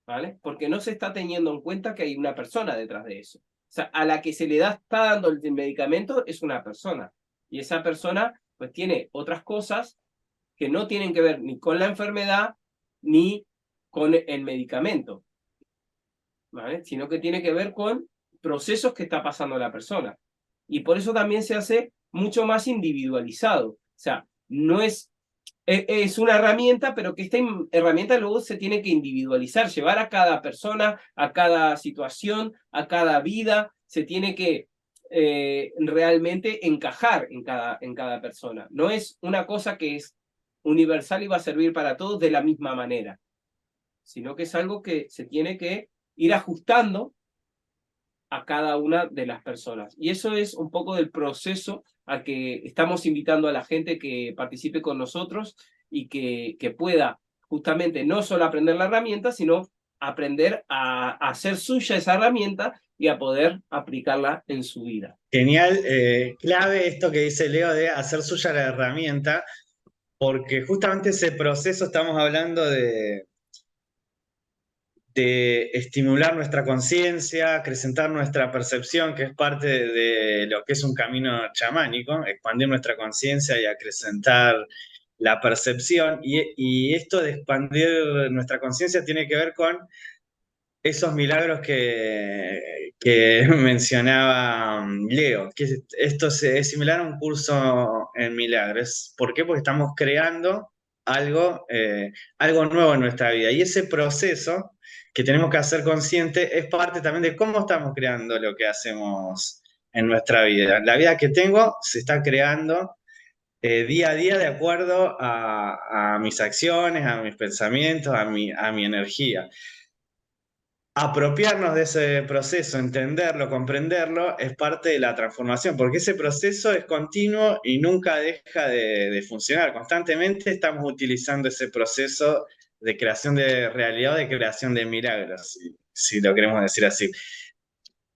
¿vale? Porque no se está teniendo en cuenta que hay una persona detrás de eso. O sea, a la que se le está dando el medicamento es una persona. Y esa persona pues tiene otras cosas que no tienen que ver ni con la enfermedad ni con el medicamento, ¿vale? Sino que tiene que ver con procesos que está pasando la persona. Y por eso también se hace mucho más individualizado. O sea, no es es una herramienta, pero que esta herramienta luego se tiene que individualizar, llevar a cada persona, a cada situación, a cada vida, se tiene que realmente encajar en cada persona. No es una cosa que es universal y va a servir para todos de la misma manera, sino que es algo que se tiene que ir ajustando a cada una de las personas. Y eso es un poco del proceso a que estamos invitando a la gente que participe con nosotros y que pueda justamente no solo aprender la herramienta, sino aprender a hacer suya esa herramienta y a poder aplicarla en su vida. Genial, clave esto que dice Leo de hacer suya la herramienta, porque justamente ese proceso estamos hablando de estimular nuestra conciencia, acrecentar nuestra percepción, que es parte de lo que es un camino chamánico, expandir nuestra conciencia y acrecentar la percepción. Y esto de expandir nuestra conciencia tiene que ver con esos milagros que mencionaba Leo, que esto es similar a un curso en milagros. ¿Por qué? Porque estamos creando algo nuevo en nuestra vida. Y ese proceso que tenemos que hacer consciente es parte también de cómo estamos creando lo que hacemos en nuestra vida. La vida que tengo se está creando día a día de acuerdo a mis acciones, a mis pensamientos, a mi energía. Apropiarnos de ese proceso, entenderlo, comprenderlo, es parte de la transformación, porque ese proceso es continuo y nunca deja de funcionar. Constantemente estamos utilizando ese proceso de creación de realidad o de creación de milagros, si lo queremos decir así.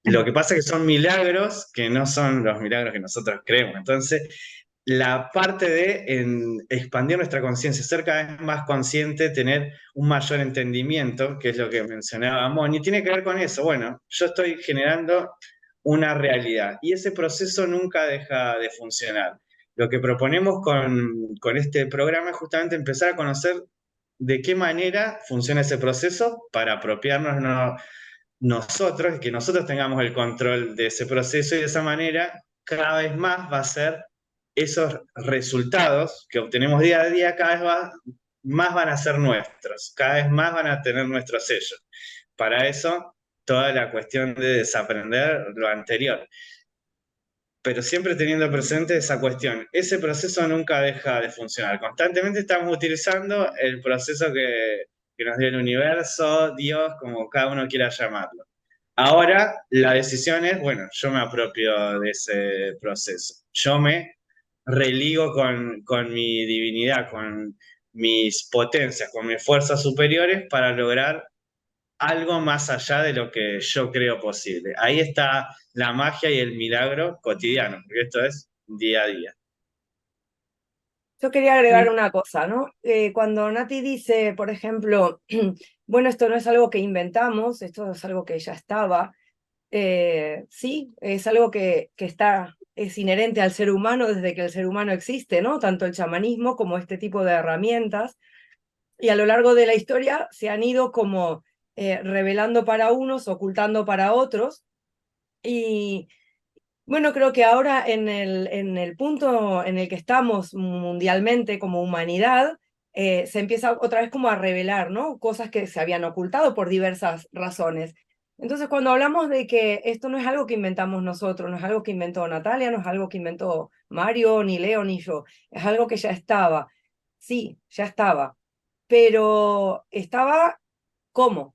Lo que pasa es que son milagros que no son los milagros que nosotros creemos. Entonces, la parte de expandir nuestra conciencia, ser cada vez más consciente, tener un mayor entendimiento, que es lo que mencionaba Moni, tiene que ver con eso. Bueno, yo estoy generando una realidad y ese proceso nunca deja de funcionar. Lo que proponemos con este programa es justamente empezar a conocer de qué manera funciona ese proceso para apropiarnos nosotros y que nosotros tengamos el control de ese proceso y de esa manera cada vez más va a ser esos resultados que obtenemos día a día cada vez más van a ser nuestros, cada vez más van a tener nuestro sello. Para eso, toda la cuestión de desaprender lo anterior. Pero siempre teniendo presente esa cuestión. Ese proceso nunca deja de funcionar. Constantemente estamos utilizando el proceso que nos dio el universo, Dios, como cada uno quiera llamarlo. Ahora la decisión es, bueno, yo me apropio de ese proceso. Yo me religo con mi divinidad, con mis potencias, con mis fuerzas superiores para lograr algo más allá de lo que yo creo posible. Ahí está la magia y el milagro cotidiano, porque esto es día a día. Yo quería agregar una cosa, ¿no? Cuando Nati dice, por ejemplo, bueno, esto no es algo que inventamos, esto es algo que ya estaba, sí, es algo que es inherente al ser humano desde que el ser humano existe, ¿no? Tanto el chamanismo como este tipo de herramientas. Y a lo largo de la historia se han ido como revelando para unos, ocultando para otros. Y bueno, creo que ahora en el punto en el que estamos mundialmente como humanidad, se empieza otra vez como a revelar, ¿no? Cosas que se habían ocultado por diversas razones. Entonces, cuando hablamos de que esto no es algo que inventamos nosotros, no es algo que inventó Natalia, no es algo que inventó Mario, ni Leo, ni yo, es algo que ya estaba. Sí, ya estaba. Pero estaba, ¿cómo?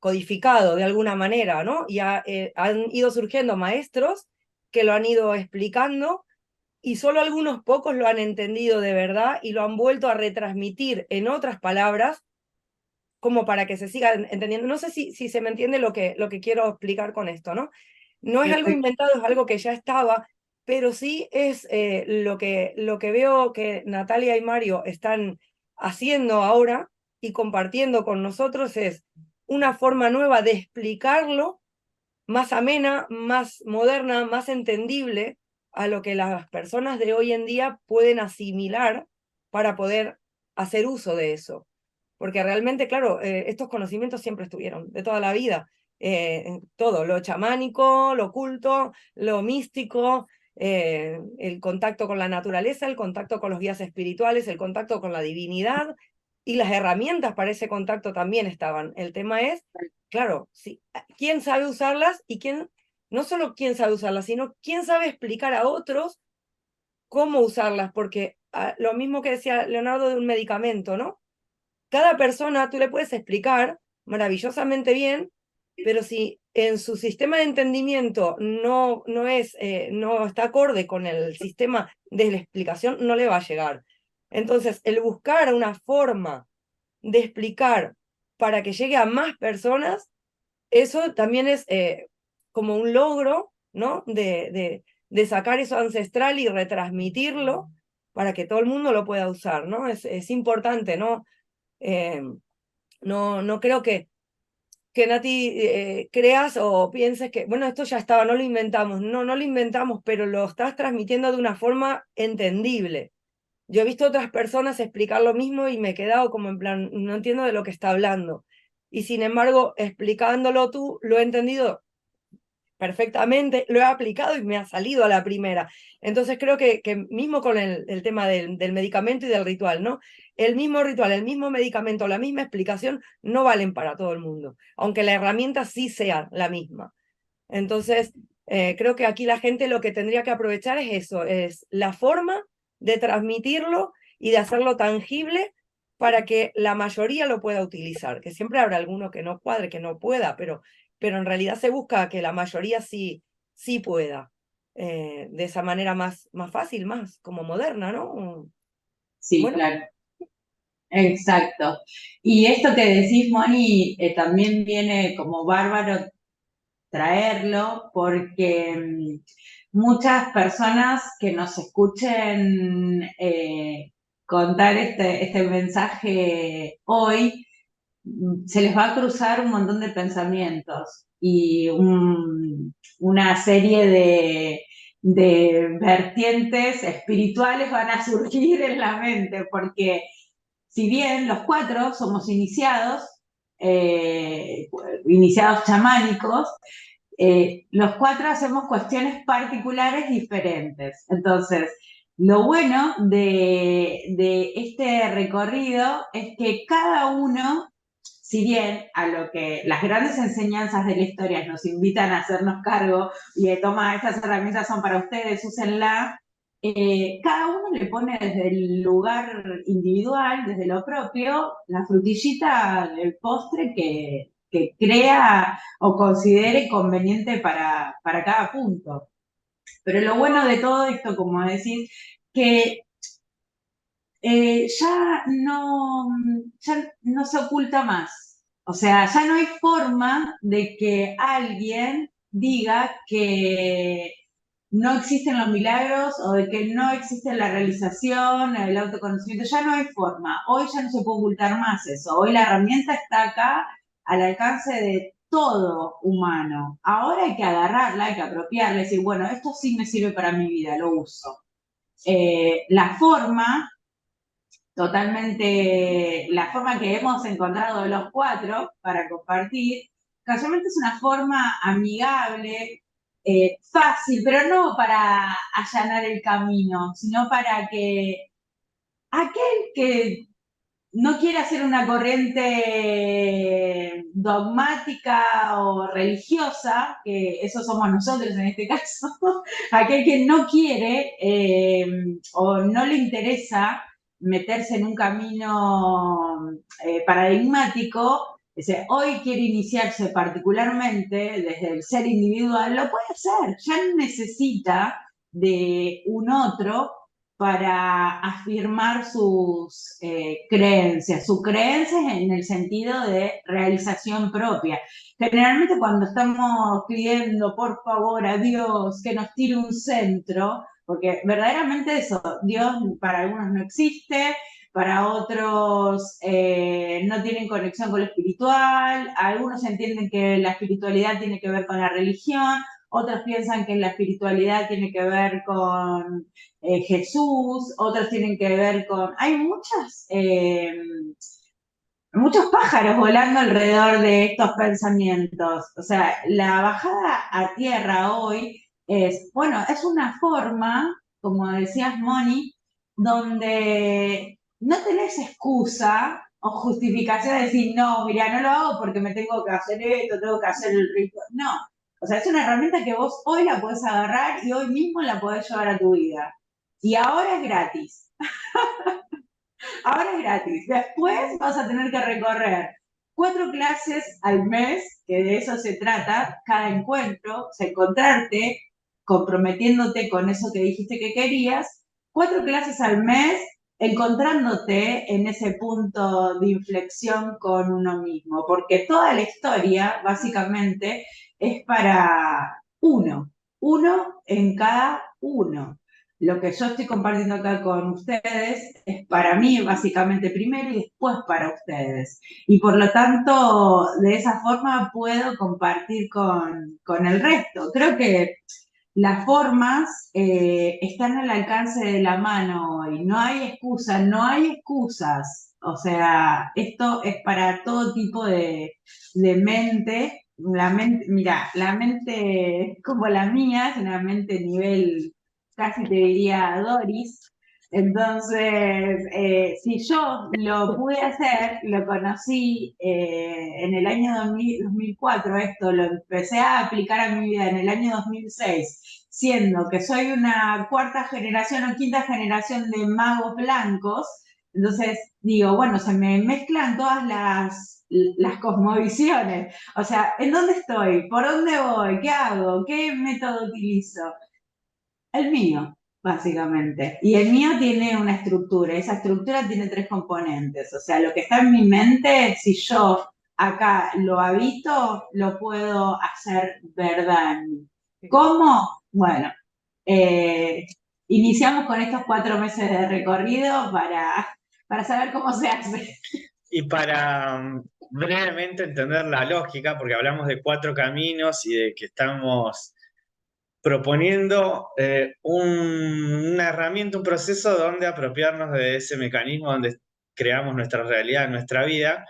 Codificado de alguna manera, ¿no? Y han ido surgiendo maestros que lo han ido explicando y solo algunos pocos lo han entendido de verdad y lo han vuelto a retransmitir en otras palabras como para que se siga entendiendo. No sé si se me entiende lo que quiero explicar con esto, ¿no? No es algo inventado, es algo que ya estaba, pero sí es lo que veo que Natalia y Mario están haciendo ahora y compartiendo con nosotros es una forma nueva de explicarlo, más amena, más moderna, más entendible a lo que las personas de hoy en día pueden asimilar para poder hacer uso de eso. Porque realmente, claro, estos conocimientos siempre estuvieron, de toda la vida. Todo, lo chamánico, lo oculto, lo místico, el contacto con la naturaleza, el contacto con los guías espirituales, el contacto con la divinidad, y las herramientas para ese contacto también estaban. El tema es, claro, sí, quién sabe usarlas y quién, no solo quién sabe usarlas, sino quién sabe explicar a otros cómo usarlas, porque lo mismo que decía Leonardo de un medicamento, ¿no? Cada persona tú le puedes explicar maravillosamente bien, pero si en su sistema de entendimiento no está acorde con el sistema de la explicación, no le va a llegar. Entonces, el buscar una forma de explicar para que llegue a más personas, eso también es como un logro, ¿no? De sacar eso ancestral y retransmitirlo para que todo el mundo lo pueda usar, ¿no? Es importante, ¿no? Eh, no creo que Nati creas o pienses que, bueno, esto ya estaba, no lo inventamos. No lo inventamos, pero lo estás transmitiendo de una forma entendible. Yo he visto otras personas explicar lo mismo y me he quedado como en plan, no entiendo de lo que está hablando. Y sin embargo, explicándolo tú, lo he entendido perfectamente, lo he aplicado y me ha salido a la primera. Entonces creo que mismo con el tema del medicamento y del ritual, ¿no? El mismo ritual, el mismo medicamento, la misma explicación no valen para todo el mundo, aunque la herramienta sí sea la misma. Entonces, creo que aquí la gente lo que tendría que aprovechar es eso, es la forma de transmitirlo y de hacerlo tangible para que la mayoría lo pueda utilizar, que siempre habrá alguno que no cuadre, que no pueda, pero en realidad se busca que la mayoría sí pueda, de esa manera más fácil, más como moderna, ¿no? Sí, Bueno, claro. Exacto. Y esto que decís, Moni, también viene como bárbaro traerlo porque muchas personas que nos escuchen contar este mensaje hoy, se les va a cruzar un montón de pensamientos y una serie de vertientes espirituales van a surgir en la mente, porque si bien los cuatro somos iniciados chamánicos, los cuatro hacemos cuestiones particulares diferentes. Entonces, lo bueno de este recorrido es que cada uno, si bien a lo que las grandes enseñanzas de la historia nos invitan a hacernos cargo y de toma, estas herramientas son para ustedes, úsenla, cada uno le pone desde el lugar individual, desde lo propio, la frutillita del postre que crea o considere conveniente para cada punto. Pero lo bueno de todo esto, como decís, que ya no se oculta más. O sea, ya no hay forma de que alguien diga que no existen los milagros o de que no existe la realización, el autoconocimiento, ya no hay forma. Hoy ya no se puede ocultar más eso. Hoy la herramienta está acá al alcance de todo humano. Ahora hay que agarrarla, hay que apropiarla y decir, bueno, esto sí me sirve para mi vida, lo uso. La forma totalmente, la forma que hemos encontrado los cuatro para compartir, casualmente es una forma amigable, fácil, pero no para allanar el camino, sino para que aquel que no quiere hacer una corriente dogmática o religiosa, que eso somos nosotros en este caso, aquel que no quiere o no le interesa meterse en un camino paradigmático, hoy quiere iniciarse particularmente desde el ser individual, lo puede hacer, ya no necesita de un otro para afirmar sus creencias, en el sentido de realización propia. Generalmente cuando estamos pidiendo por favor a Dios que nos tire un centro, porque verdaderamente eso, Dios para algunos no existe, para otros no tienen conexión con lo espiritual, algunos entienden que la espiritualidad tiene que ver con la religión, otros piensan que la espiritualidad tiene que ver con Jesús, otros tienen que ver con... Hay muchos pájaros volando alrededor de estos pensamientos. O sea, la bajada a tierra hoy bueno, es una forma, como decías, Moni, donde no tenés excusa o justificación de decir, no, mira, no lo hago porque me tengo que hacer esto, tengo que hacer el rito. No, o sea, es una herramienta que vos hoy la podés agarrar y hoy mismo la podés llevar a tu vida. Y ahora es gratis. Ahora es gratis. Después vas a tener que recorrer 4 clases al mes, que de eso se trata, cada encuentro, o sea, encontrarte, comprometiéndote con eso que dijiste que querías, 4 clases al mes, encontrándote en ese punto de inflexión con uno mismo, porque toda la historia, básicamente, es para uno en cada uno. Lo que yo estoy compartiendo acá con ustedes es para mí básicamente primero y después para ustedes. Y por lo tanto, de esa forma puedo compartir con el resto. Creo que las formas están al alcance de la mano hoy. No hay excusas, no hay excusas. O sea, esto es para todo tipo de mente. La mente, mira, la mente como la mía es una mente nivel, casi te diría Doris. Entonces, si yo lo pude hacer, lo conocí en el año 2004, esto lo empecé a aplicar a mi vida en el año 2006, siendo que soy una cuarta generación o quinta generación de magos blancos. Entonces digo, bueno, se me mezclan todas las cosmovisiones. O sea, ¿en dónde estoy? ¿Por dónde voy? ¿Qué hago? ¿Qué método utilizo? El mío, básicamente. Y el mío tiene una estructura. Esa estructura tiene 3 componentes. O sea, lo que está en mi mente, si yo acá lo habito, lo puedo hacer verdad en mí. ¿Cómo? Bueno, eh, iniciamos con estos 4 meses de recorrido para saber cómo se hace. Y para brevemente entender la lógica, porque hablamos de 4 caminos y de que estamos proponiendo una herramienta, un proceso donde apropiarnos de ese mecanismo donde creamos nuestra realidad, nuestra vida,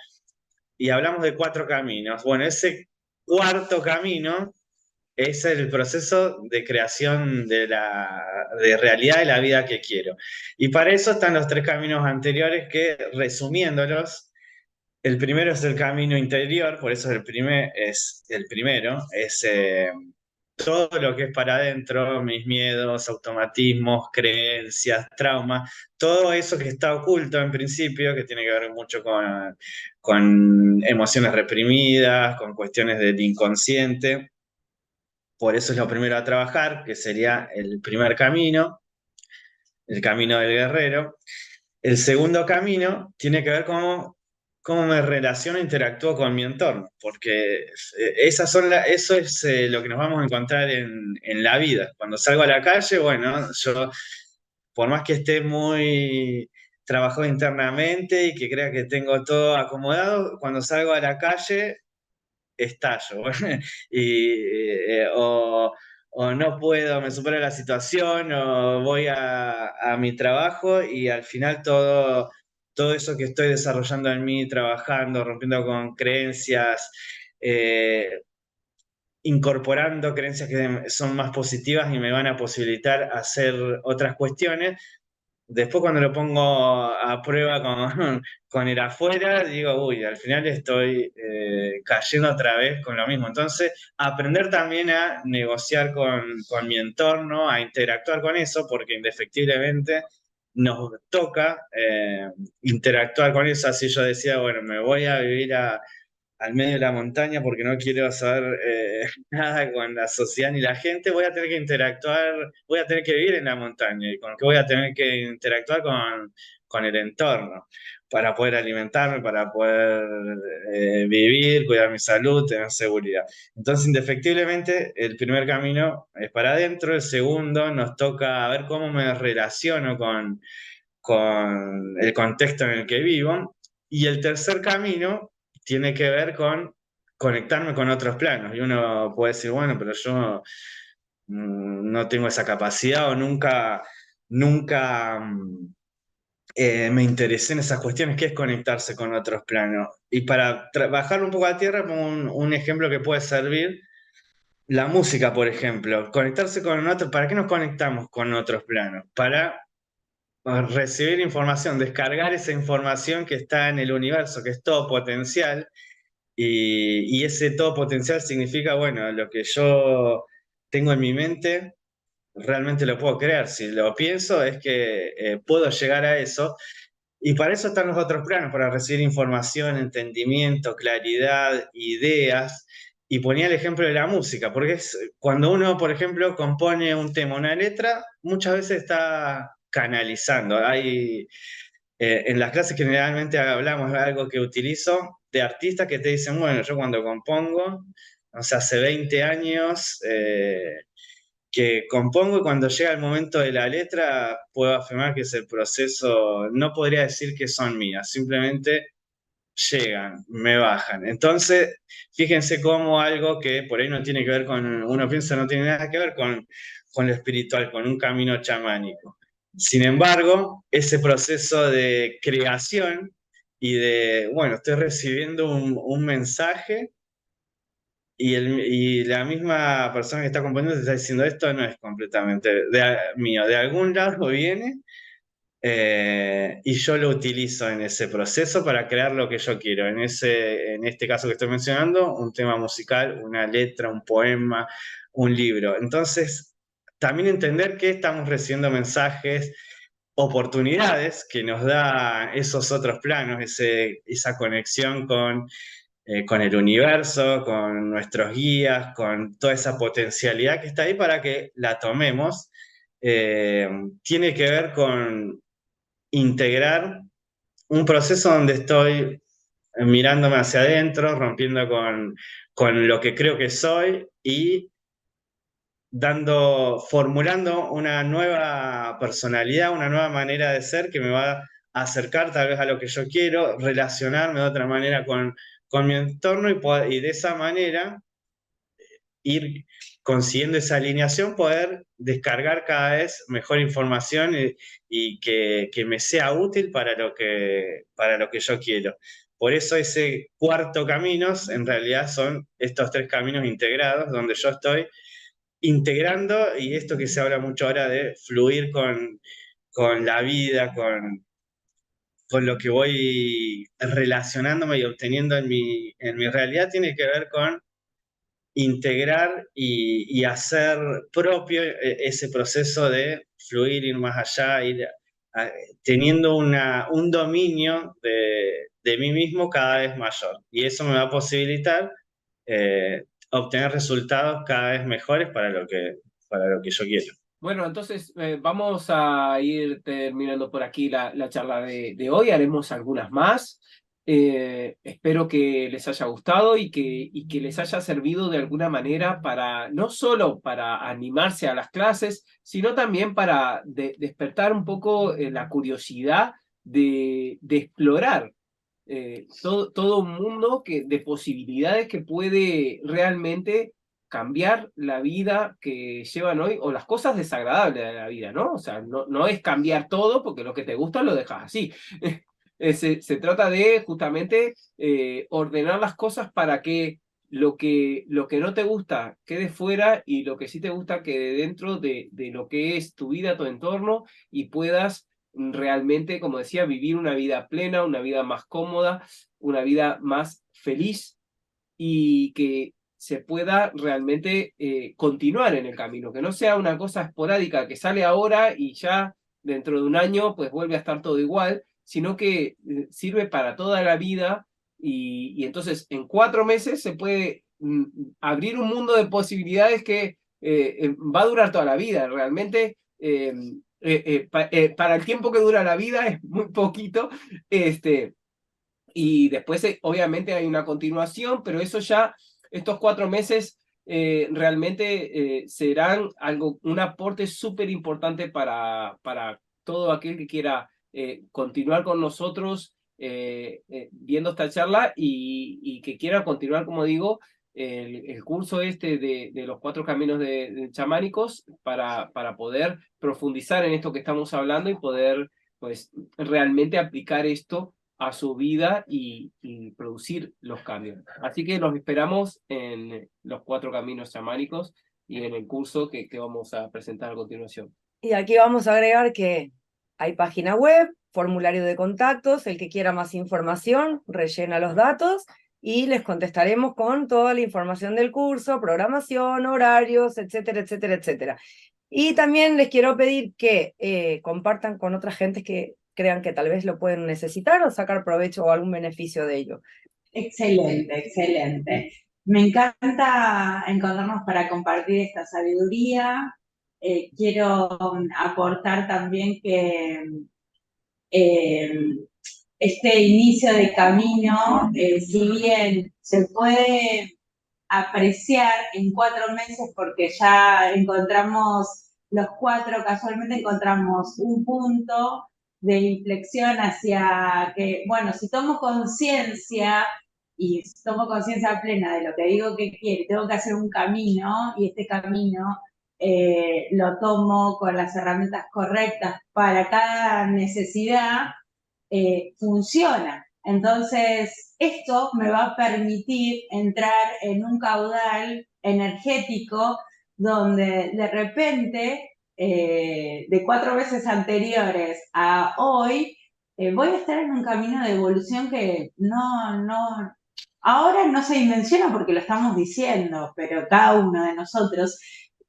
y hablamos de 4 caminos. Bueno, ese cuarto camino es el proceso de creación de realidad de la vida que quiero. Y para eso están los 3 caminos anteriores que, resumiéndolos, el primero es el camino interior, por eso es el primero, es todo lo que es para adentro, mis miedos, automatismos, creencias, traumas, todo eso que está oculto en principio, que tiene que ver mucho con emociones reprimidas, con cuestiones del inconsciente. Por eso es lo primero a trabajar, que sería el primer camino, el camino del guerrero. El segundo camino tiene que ver cómo me relaciono e interactúo con mi entorno, porque eso es lo que nos vamos a encontrar en la vida. Cuando salgo a la calle, bueno, yo, por más que esté muy trabajado internamente y que crea que tengo todo acomodado, cuando salgo a la calle estallo. O no puedo, me supera la situación, o voy a mi trabajo y al final todo eso que estoy desarrollando en mí, trabajando, rompiendo con creencias, eh, incorporando creencias que son más positivas y me van a posibilitar hacer otras cuestiones. Después cuando lo pongo a prueba con el afuera, digo, uy, al final estoy cayendo otra vez con lo mismo. Entonces, aprender también a negociar con mi entorno, a interactuar con eso, porque indefectiblemente nos toca interactuar con eso. Así yo decía, bueno, me voy a vivir al medio de la montaña porque no quiero saber nada con la sociedad ni la gente, voy a tener que interactuar, voy a tener que vivir en la montaña y con que voy a tener que interactuar con el entorno para poder alimentarme, para poder vivir, cuidar mi salud, tener seguridad. Entonces, indefectiblemente, el primer camino es para adentro, el segundo nos toca ver cómo me relaciono con el contexto en el que vivo, y el tercer camino tiene que ver con conectarme con otros planos. Y uno puede decir, bueno, pero yo no tengo esa capacidad o nunca me interesé en esas cuestiones, que es conectarse con otros planos. Y para bajar un poco a tierra, pongo un ejemplo que puede servir, la música, por ejemplo, conectarse con otros, ¿para qué nos conectamos con otros planos? Para recibir información, descargar esa información que está en el universo, que es todo potencial, y ese todo potencial significa, bueno, lo que yo tengo en mi mente, realmente lo puedo creer. Si lo pienso, es que puedo llegar a eso. Y para eso están los otros planos, para recibir información, entendimiento, claridad, ideas. Y ponía el ejemplo de la música, porque cuando uno, por ejemplo, compone un tema, una letra, muchas veces está canalizando. En las clases generalmente hablamos de algo que utilizo, de artistas que te dicen, bueno, yo cuando compongo, o sea, hace 20 años que compongo, y cuando llega el momento de la letra puedo afirmar que es el proceso, no podría decir que son mías, simplemente llegan, me bajan. Entonces, fíjense cómo algo que por ahí no tiene que ver con, uno piensa no tiene nada que ver con lo espiritual, con un camino chamánico. Sin embargo, ese proceso de creación y de, bueno, estoy recibiendo un mensaje y la misma persona que está componiendo te está diciendo esto no es completamente mío, de algún lado viene y yo lo utilizo en ese proceso para crear lo que yo quiero. En este caso que estoy mencionando, un tema musical, una letra, un poema, un libro. Entonces, también entender que estamos recibiendo mensajes, oportunidades que nos da esos otros planos, esa conexión con el universo, con nuestros guías, con toda esa potencialidad que está ahí para que la tomemos. Tiene que ver con integrar un proceso donde estoy mirándome hacia adentro, rompiendo con lo que creo que soy y formulando una nueva personalidad, una nueva manera de ser que me va a acercar tal vez a lo que yo quiero, relacionarme de otra manera con mi entorno y de esa manera ir consiguiendo esa alineación, poder descargar cada vez mejor información y que me sea útil para lo que yo quiero. Por eso ese cuarto camino en realidad son estos tres caminos integrados, donde yo estoy integrando, y esto que se habla mucho ahora de fluir con la vida, con lo que voy relacionándome y obteniendo en mi realidad, tiene que ver con integrar y hacer propio ese proceso de fluir, ir más allá, teniendo un dominio de mí mismo cada vez mayor. Y eso me va a posibilitar obtener resultados cada vez mejores para lo que yo quiero. Bueno, entonces vamos a ir terminando por aquí la charla de hoy. Haremos algunas más. Espero que les haya gustado y que les haya servido de alguna manera para, no solo para animarse a las clases, sino también para despertar un poco la curiosidad de explorar todo un mundo de posibilidades que puede realmente cambiar la vida que llevan hoy o las cosas desagradables de la vida, ¿no? O sea, no es cambiar todo porque lo que te gusta lo dejas así. Se trata de justamente ordenar las cosas para que lo que no te gusta quede fuera y lo que sí te gusta quede dentro de lo que es tu vida, tu entorno, y puedas realmente, como decía, vivir una vida plena, una vida más cómoda, una vida más feliz, y que se pueda realmente continuar en el camino, que no sea una cosa esporádica que sale ahora y ya dentro de un año pues vuelve a estar todo igual, sino que sirve para toda la vida, y entonces en 4 meses se puede abrir un mundo de posibilidades que va a durar toda la vida. Realmente para el tiempo que dura la vida es muy poquito, y después obviamente hay una continuación, pero eso ya, estos 4 meses realmente serán un aporte súper importante para todo aquel que quiera continuar con nosotros viendo esta charla, y que quiera continuar, como digo, el curso de los 4 caminos de chamánicos para poder profundizar en esto que estamos hablando y poder pues realmente aplicar esto a su vida y producir los cambios. Así que los esperamos en los 4 caminos chamánicos y en el curso que vamos a presentar a continuación. Y aquí vamos a agregar que hay página web, formulario de contactos, el que quiera más información rellena los datos y les contestaremos con toda la información del curso, programación, horarios, etcétera, etcétera, etcétera. Y también les quiero pedir que compartan con otras gentes que crean que tal vez lo pueden necesitar o sacar provecho o algún beneficio de ello. Excelente, excelente. Me encanta encontrarnos para compartir esta sabiduría. Quiero aportar también que este inicio de camino, si bien se puede apreciar en 4 meses, porque ya encontramos los 4, casualmente encontramos un punto de inflexión hacia que, bueno, si tomo conciencia y tomo conciencia plena de lo que digo que quiero, tengo que hacer un camino y este camino lo tomo con las herramientas correctas para cada necesidad, funciona. Entonces, esto me va a permitir entrar en un caudal energético donde de repente, de 4 veces anteriores a hoy, voy a estar en un camino de evolución que ahora no se dimensiona porque lo estamos diciendo, pero cada uno de nosotros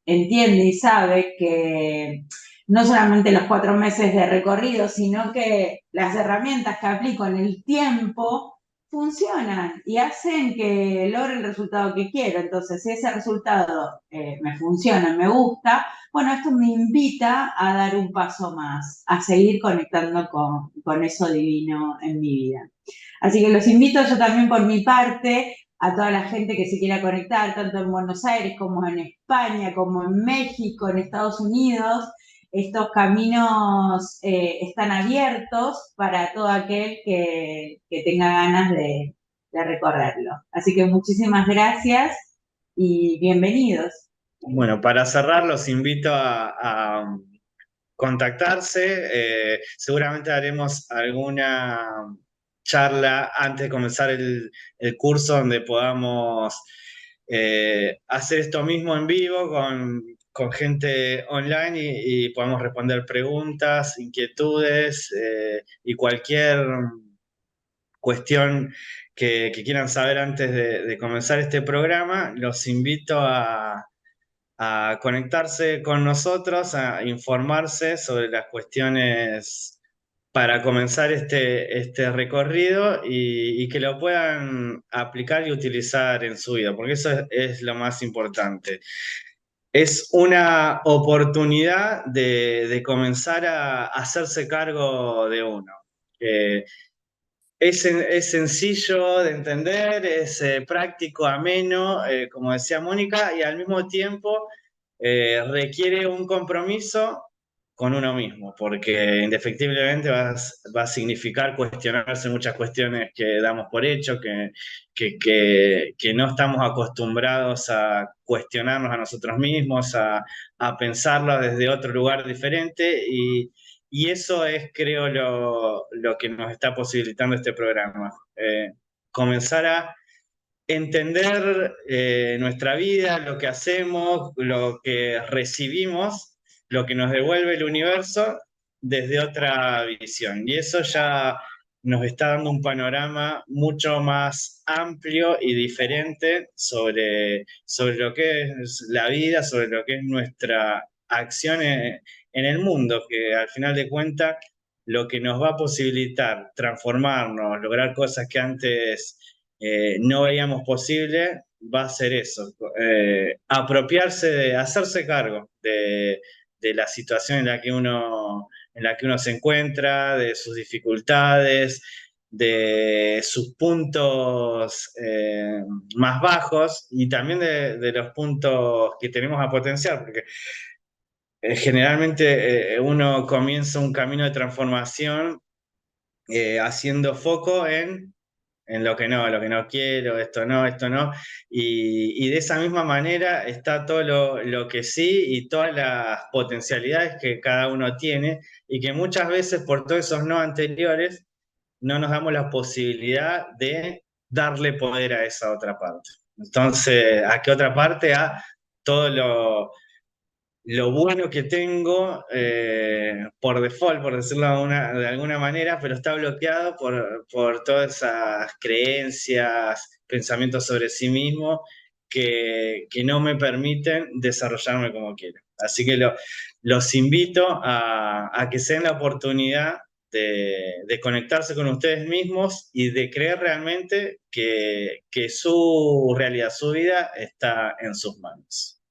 entiende y sabe que no solamente los 4 meses de recorrido, sino que las herramientas que aplico en el tiempo funcionan y hacen que logre el resultado que quiero. Entonces, si ese resultado me funciona, me gusta, bueno, esto me invita a dar un paso más, a seguir conectando con eso divino en mi vida. Así que los invito yo también por mi parte a toda la gente que se quiera conectar, tanto en Buenos Aires como en España, como en México, en Estados Unidos. Estos caminos están abiertos para todo aquel que tenga ganas de recorrerlo. Así que muchísimas gracias y bienvenidos. Bueno, para cerrar, los invito a contactarse. Seguramente haremos alguna charla antes de comenzar el curso donde podamos hacer esto mismo en vivo con gente online y podamos responder preguntas, inquietudes y cualquier cuestión que quieran saber antes de comenzar este programa. Los invito a conectarse con nosotros, a informarse sobre las cuestiones para comenzar este recorrido y que lo puedan aplicar y utilizar en su vida, porque eso es lo más importante. Es una oportunidad de comenzar a hacerse cargo de uno. Es sencillo de entender, es práctico, ameno, como decía Mónica, y al mismo tiempo requiere un compromiso con uno mismo, porque indefectiblemente va a significar cuestionarse muchas cuestiones que damos por hecho, que no estamos acostumbrados a cuestionarnos a nosotros mismos, a pensarlo desde otro lugar diferente y eso es, creo, lo que nos está posibilitando este programa. Comenzar a entender nuestra vida, lo que hacemos, lo que recibimos, lo que nos devuelve el universo desde otra visión. Y eso ya nos está dando un panorama mucho más amplio y diferente sobre lo que es la vida, sobre lo que es nuestra acción en el mundo, que al final de cuentas lo que nos va a posibilitar transformarnos, lograr cosas que antes no veíamos posible, va a ser eso, apropiarse hacerse cargo de la situación en la que uno se encuentra, de sus dificultades, de sus puntos más bajos y también de los puntos que tenemos a potenciar, porque generalmente uno comienza un camino de transformación haciendo foco en lo que no quiero, esto no, y de esa misma manera está todo lo que sí y todas las potencialidades que cada uno tiene y que muchas veces por todos esos no anteriores no nos damos la posibilidad de darle poder a esa otra parte. Entonces, ¿a qué otra parte? A todo lo bueno que tengo por default, por decirlo de alguna manera, pero está bloqueado por todas esas creencias, pensamientos sobre sí mismo que no me permiten desarrollarme como quiero. Así que los invito a que se den la oportunidad de conectarse con ustedes mismos y de creer realmente que su realidad, su vida está en sus manos.